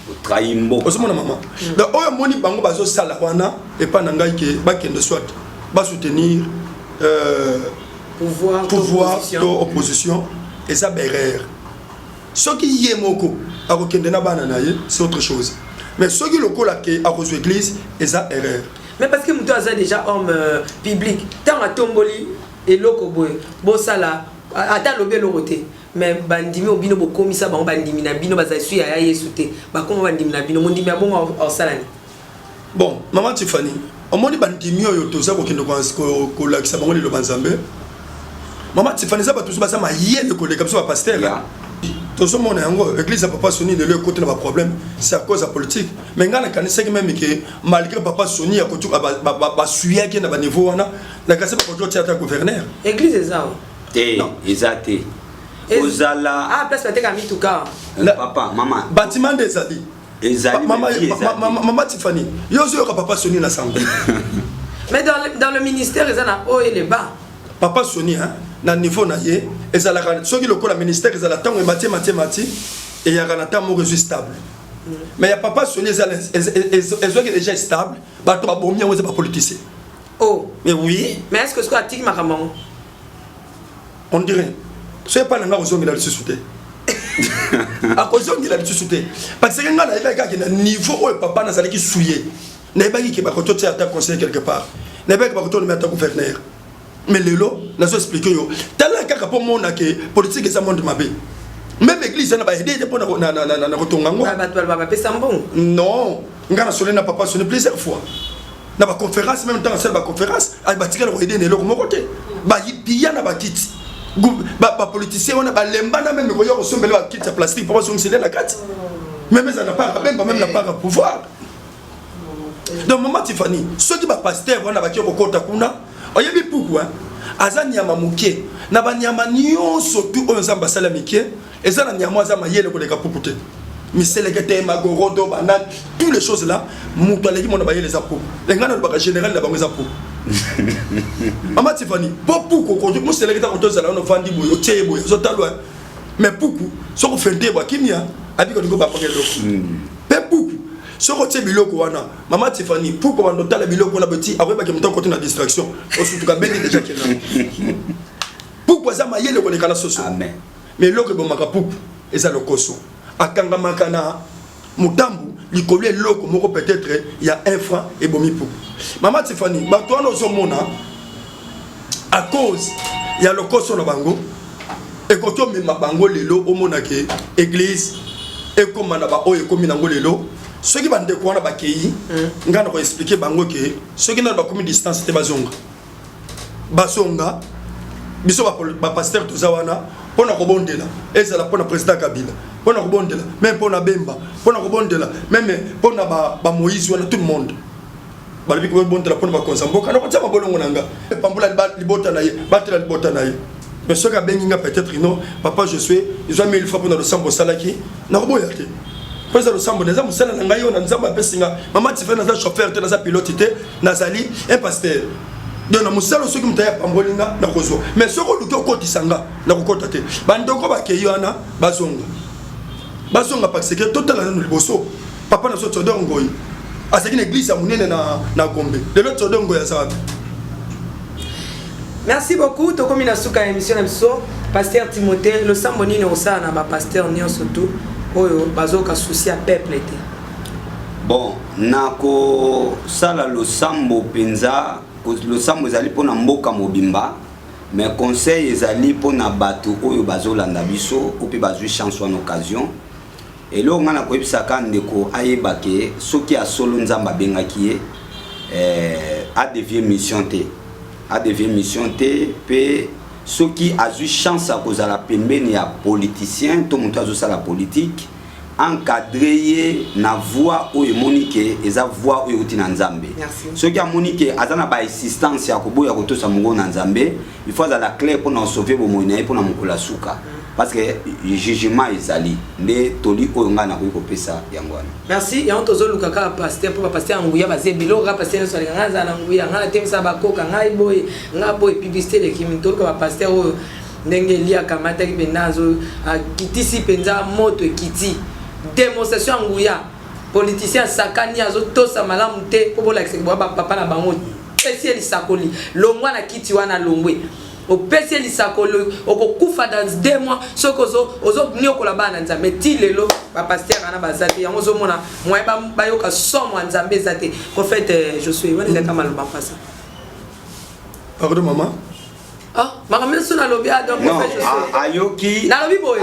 ko trahir mbo osomona maman donc oyo moni bango bazo sala wana et pas nanga ke bakende soit ba soutenir pouvoir to opposition et ça berrer ce qui yemoko akokende na bana na ye c'est autre chose mais ce qui lokola ke akozo église et ça erreur mais parce que muto aza déjà homme public tant a tomboli et loko boy bosala ata lobé loroté mais bandimi obino bo komisa bango bandimi na bino bazasui ya Yesu te ba komo bandimi na bino mondimi ya bongo au salani bon maman Tiffany omoni bandimi oyo toza kokende ko lakisa bango le banzambe maman Tiffany za batusu basa ma yele ko le kapso ba pasteur tout ce monde yango église à papa Soni de leur côté n'a pas problème c'est à cause de la politique mais ngana kanisa que même que malgré papa Soni a kotu ba suya qui na ba niveau wana la kase ba kotu théâtre gouverneur église ezao te ezate ozala ah place peut-être ami tout cas papa maman bâtiment des ali ezali maman Tiffany yozo papa Soni na sango mais dans le ministère ils en a haut et les bas papa Soni hein na niveau na ye ezalaka soki lokola ministère ezala tango mati et ya kana tango stable mais ya papa Soni ezalaka déjà stable ba to ba bomia weze ba politicien oh mais oui mais est-ce que ce atik makamon on dirait c'est pas nga ozongela le sous-souté a kozongela le sous-souté parce que nga na eba ka niveau o papa na zalaki souiller na eba ki ba ko to ta conseiller quelque part na eba ki ba ko to mettre gouverneur mais lelo na so expliquer yo tala kaka po mona ke politique ça monde mabe même église na ba aider pour na kotonga ngo ba pesa mbongo non ngana solena papa sonné plusieurs fois na ba conférence même temps celle ba conférence ay ba tikela ko aider ne lo ko côté ba yipiya na ba kiti ba politicien on a ba lemba na même ko yo ko sombele ba kiti plastique pour son c'est la carte même ça n'a pas même n'a pas pouvoir donc maman Tiffany ceux qui ba pasteur on a ba ko kota kuna oyebi pourquoi azani ya mamuke na banyama nyonso tu oyo nzamba sala mike ezana nyama za mayele ko leka pupute miselekete magorodo banan toutes les choses là muto aleki mona bayele za pou ngana ba général na bango za pou Maman Tiffany pourquoi ko muselekete ko tozala no fandi boyo tebo zo talwa mais pourquoi so ko fende ba kimia abiko ndiko ba pokelo pe pourquoi soko tie biloko wana maman Tiffany pourquoi on notala biloko na petit après ba ke mto côté na distraction surtout ka bende déjà kena pourquoi ça mayele ko lekala soso amen mais loko bo makapuku eza lokoso akanga makana mutambu likolo loko moko peut-être il y a un franc et bomi pou maman Tiffany ba to no zomona à cause il y a lokoso na bango et ko to mema bango lelo omona ke église et comme na ba o e komi na ngolelo ceux qui bande ko na bakei ngana ko expliquer bango ke ceux qui na ba komi distance te bazonga biso ba pasteur tozawana pona ko bondela ezala pona président Kabila pona ko bondela même pona Bemba pona ko bondela même pona ba Moïse wana tout le monde balibi ko bondela pona ba konsamboka na ko tsama bolongo nanga pambula libota na ye batela libota na ye mais ceux qui benginga peut-être non papa je suis ils ont mis une fois pour dans le sambo salaki na ko boya te parce que le sambo neza musala na ngai ona nzamba pesinga maman Tiffany na chauffeur te na pilote te nazali un pasteur donc na musala ceux qui mutaya pambolinga na kozo mais ceux ko luki okotisanga na kokota te bandoko bakeyi wana bazonga parce que total na liboso papa na so todor ngoyi asaki une église ya munene na Gombe de l'autre todor ngoyi ya sawa. Merci beaucoup. Tokomi na suka émission emso pasteur Timothée le samboni ne osa na ba pasteur nyo surtout oyo bazoka souci à peuple été. Bon, nako sala lo sambo penza, lo sambo ezali pona mboka mobimba, mais conseil ezali pona bato oyo bazolanda biso ou pe bazui chance en occasion. Et lo ngana ko ebisaka ndeko ayebake soki a solo nzamba bengaki a devient mission te. A devient mission te pe ceux qui a eu chance à cause à la pembeni ya politicien tout monde a la politique encadrer na voix ou monique eza voix ou uti na nzambe. Ce qui a monique azana ba assistance ya koboya kotosa mungo na nzambe, il faut za la clé pour na sauver bo moina pour na mukula suka. Parce que le jugement ezali ne toli o nga na ko pesa yangwana. Merci ya ontozo lukaka pasteur pour pasteur nguya baze biloko pasteur so nga za na nguya nga temisa bakoka nga boy nga boy publicité de kimi tolka pasteur o ndenge lia kamata ki benazo kitisi penza moto kiti démonstration nguya politicien sakani azo tosa malamu te ko bola kisekwa papa na bango spécial sakoli longwa na kiti wana longwe au PC lisakolo okokufa dans 2 mois sokozo ozo nyokola bana nzambe ti lelo ba pasteur ana bazate yango zo mona moi ba yoka somo nzambe zate prophète Josué wana zaka maloba pasa. Pardon maman. Ah, maman so na lobi donc prophète Josué. Ayoki. Na lobi boy.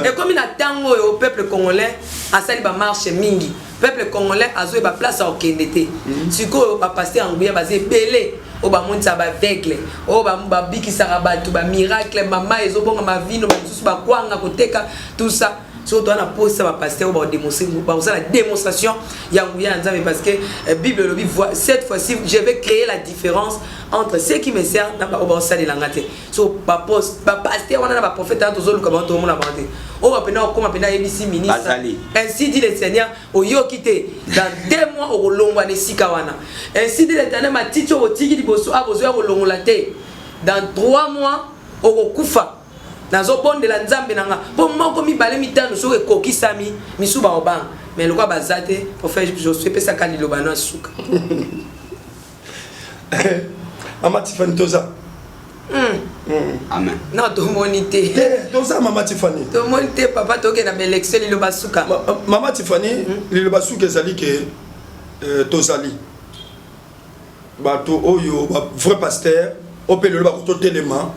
Et comme na tango au peuple congolais asali ba marche mingi. Peuple congolais azo ba place à okendete. Siko ba pasteur nguya bazé belé. O ba monta ba aveugle o ba bikisa rabatu ba miracle mama ezobonga ma vino ba susu ba kwanga koteka tout ça surtout on a posé ba pasteur ba démontrer ba la démonstration ya nguya nzambe parce que Bible le dit cette fois-ci je vais créer la différence entre ceux qui me servent na ba oba sali langate so ba poste ba pasteur on a ba prophète tozo luka ba to mona ba te o ba pena ko ma pena ABC ministre ainsi dit le Seigneur o yo kité dans 2 mois o longwa ne sikawana ainsi dit l'Éternel ma ticho o tiki liboso a besoin o longola te dans 3 mois o kufa nazo bonde la nzambe nanga po moko mi balé mitano so ekokisami misuba obang mais lokwa bazate prophète Josué pesa kali lobano suka Mama Tiffany Toza. Amen. Non, to monité. Toza Mama Tiffany. To monité papa toke na élection li lobasuka. Mama Tiffany, li lobasuka ezali ke tozali. Ba to oyo ba vrai pasteur, opelo ba ko telema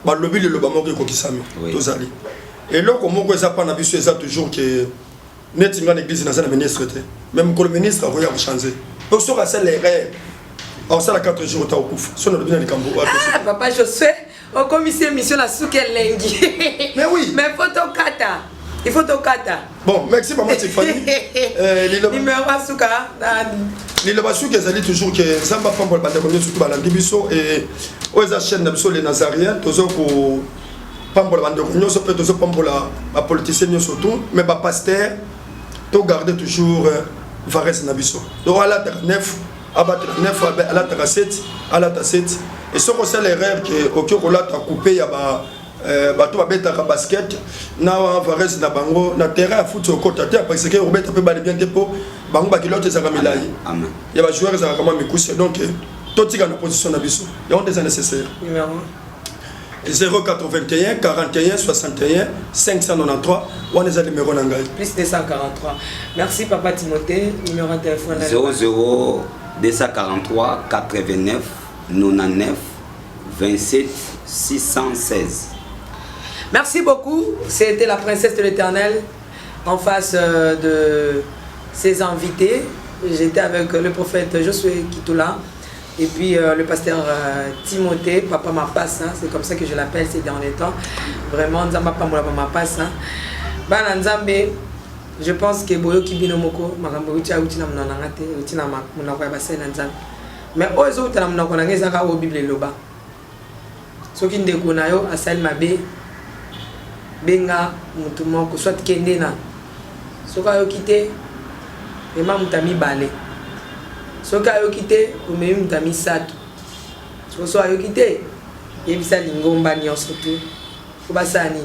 ba lobi le loba moko ko kisami. Tozali. Et là comme moko eza pa na biso eza toujours que net nga l'église na za ministre te. Même le ministre a voulu changer. Pour ça c'est l'erreur. Alors ça la 4 jours ta okufa. So na bien les cambo. Ah papa Josué, au commissaire mission la souke lengi. Mais oui. Mais photo kata. Il faut to kata. Bon, merci maman Tiffany. Numéro asuka. Lilo basuka ezali toujours que zamba pambo ba ndeko surtout ba landibiso et oza chaîne na biso les Nazariens tozo ko pambo ba ndeko nyoso pe tozo pambo la politicien nyoso tout mais ba pasteur to garder toujours Vares na biso. Donc à la 9 abattre 9 à la 7 à la 7 et ce que c'est l'erreur que okyo la ta coupé ya ba bato babeta ka basket na Vares na bango na terrain à foot au côté parce que Robert peut baler bien tempo bango ba kilote za kamilai. Amen. Il y a des joueurs qui ont comment me donc tout est en position d'abisso. Il y a des nécessaires. Numéro 081 41 61 593 on est à numéro nangai. Plus 243. Merci papa Timothée. Numéro de téléphone 00 243 89 99 27 616. Merci beaucoup. C'était la princesse de l'Éternel en face de ses invités. J'étais avec le prophète Josué Kitula et puis le pasteur Timothée, papa ma passe, hein, c'est comme ça que je l'appelle ces derniers temps. Vraiment, Nzamba Pamola ma passe. Bana Nzambe, je pense que Boyo Kibino Moko, Makambo Ucha Utina Mnanangate, Utina Munakwa Basen Nzambe. Mais aux autres, la Mnakonangé Zaka au Bible Loba. Ce qui ne connaît pas, Asal Mabe, Benga, Mutumoko, soit Kendena. Ce qui a quitté, et ma mutami balé. Ce qui a quitté, ou même mutami sato. Ce qui a quitté, et puis ça l'ingomba ni en surtout. Faut pas ça ni.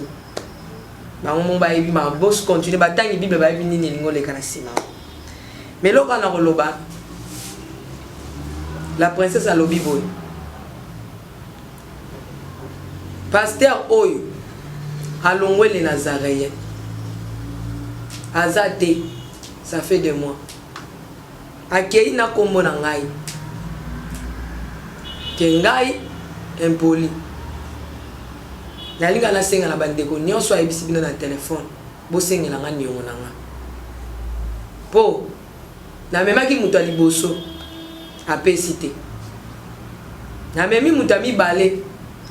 Bah on m'a dit ma boss continue. Bah tant que Bible va venir ni lingo les canasima. Mais là quand on a loba, la princesse a lobi boy. Pasteur Oyo, allons les Nazaréens. Azate. Ça fait 2 mois. Akei na kombo na ngai. Kengai impoli. Nalinga na senga na bandeko nyonso ayebisi bino na téléphone. Bo senga nga niongo na nga. Po na memaki mutu a liboso apesi te. Na memi mutu a mibale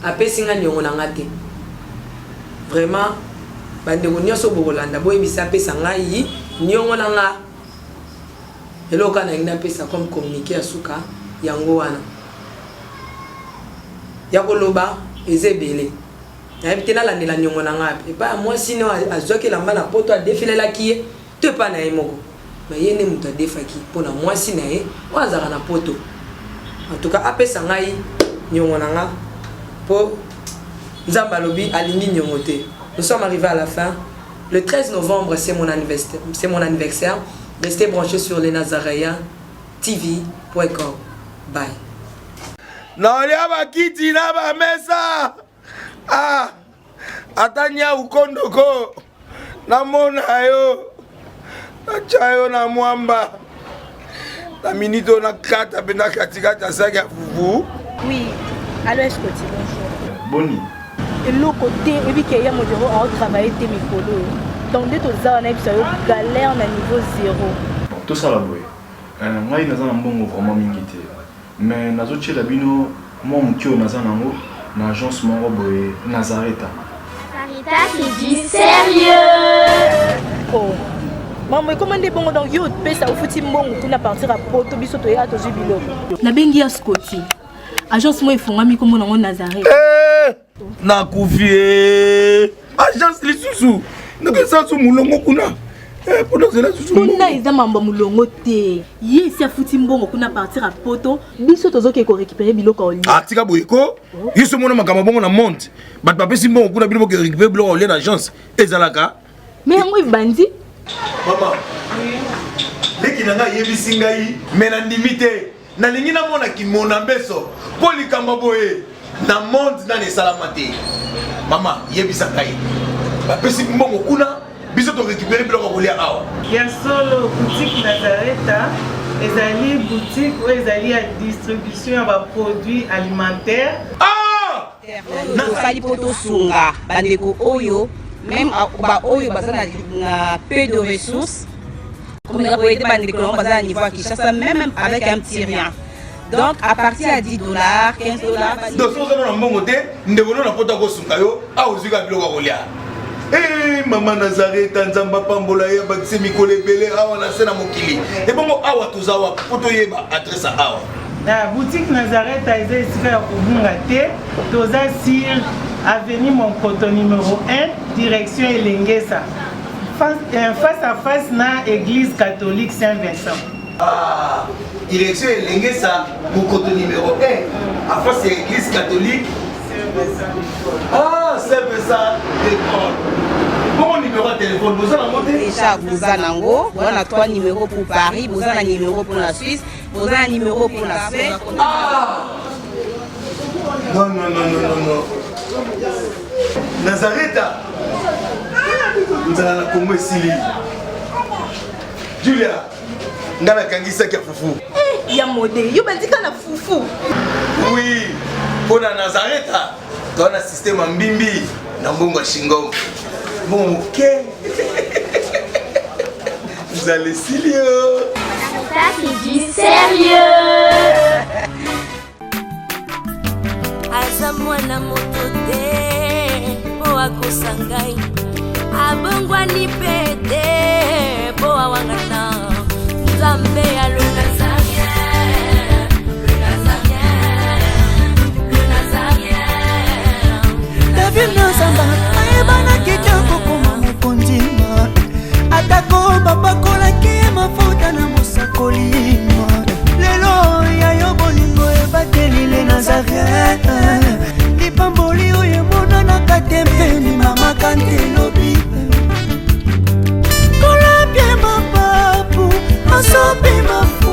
apesi nga niongo na nga te. Vraiment bandeko nyonso bokolanda boyebisa pesa ngai nyongo na nga eloka na ngina pesa comme communiquer à suka yango wana ya koloba ezebele na bitena la ndela nyongo na nga pe ba moi sino azwaki lamba na poto a défilé la kié te pa na yemoko mais yene muta defaki pona moi sina ye wazaka na poto en tout cas apesa ngai nyongo na nga po nzamba lobi alingi nyongo te. Nous sommes arrivés à la fin. Le 13 novembre, c'est mon anniversaire. Restez branchés sur lesnazaréens.tv.com. Bye. Naolia bakiti na ba mesa. Ah. Atanya ukondoko. Na mona yo. Na chayo na mwamba. Na minito na kata bena katikata saga fufu. Oui. Allô, est-ce que tu bonjour. Boni. Et l'autre côté, et puis qu'il y a mon bureau à travailler tes micros. Donc, dès que tu as un galère, on a niveau 0. Tout ça, là, oui. Moi, je suis vraiment mingité. Mais je suis bino, moi, je suis dans l'agence Nazareta. Sarita qui dit sérieux. Oh. Maman, comment est bon donc yo pesa au fouti mbongo pour partir à Porto biso to ya to jubilo. Na bengi ya Scotty. Agence moi ifonga mi comme na Nazareta. Na kufie agence lisusu ndeke sansu mulongo kuna pour nous là susu kuna eza mamba mulongo te ye si afuti mbongo kuna partir à Poto biso tozoke ko récupérer biloko oli tika boyeko yiso mona makamba bongo na monte bat papesi mbongo kuna biloko récupérer biloko oli na agence ezalaka mais yango bandi mama leki nanga yebisi ngai mais na ndimite na lingi na mona kimona mbeso polikamba boye na monde na ne salamate mama yebisa kai ba pesi mbongo kuna biso to récupérer biloko kolia awa ya solo boutique Nazareta ezali boutique ou ezali à distribution ya ba produits alimentaires na sali poto sunga bandeko oyo même ba oyo bazana na peu de ressources comme la boyete bandeko bazana niveau à Kinshasa même avec un petit rien. Donc à partir à $10, $15. Donc si vous avez un bon côté, nous devons nous apporter au Sungayo, à Ozuga Bilogolia. Eh maman Nazareta nzamba pambola ya bakisi mikole belé awa na sena mokili. Et bon awa tuzawa poto yeba adresse awa. La boutique Nazareta est ici à Ubungate, toza sur avenue Monkoto numéro 1, direction Elengesa. Face à face na église catholique Saint-Vincent. Ah, direction Elengesa, Monkoto numéro 1, à face de l'église catholique. Ah, c'est ça, d'accord. Bon numéro de téléphone, vous avez monté déjà, vous avez on a 3 numéros pour Paris, vous avez un numéro pour la Suisse, vous avez un numéro pour la Suède. Ah non. Nazareta, nous allons la Congo Sili. Julia, nous allons kangisa kia fufu. Eh, ya modé, yo bandika na fufu. Oui, pour la Nazareta, tu as un système en bimbi, dans Bongo Shingo. Bon, ok. Vous allez Silio. Sarita qui dit sérieux. Aza mwana moto te po akosangai abongwani pete po awangana nzambe ya le Nazarien David Nzamba ayebana kitoko koma mokondima atako babakolaki mafuta na mosakoli lelo yayo bolingo ebateli le Nazarien lipamboli oyo emonanaka te mpeni mama kantelobi kolapie mapapu masopi mafu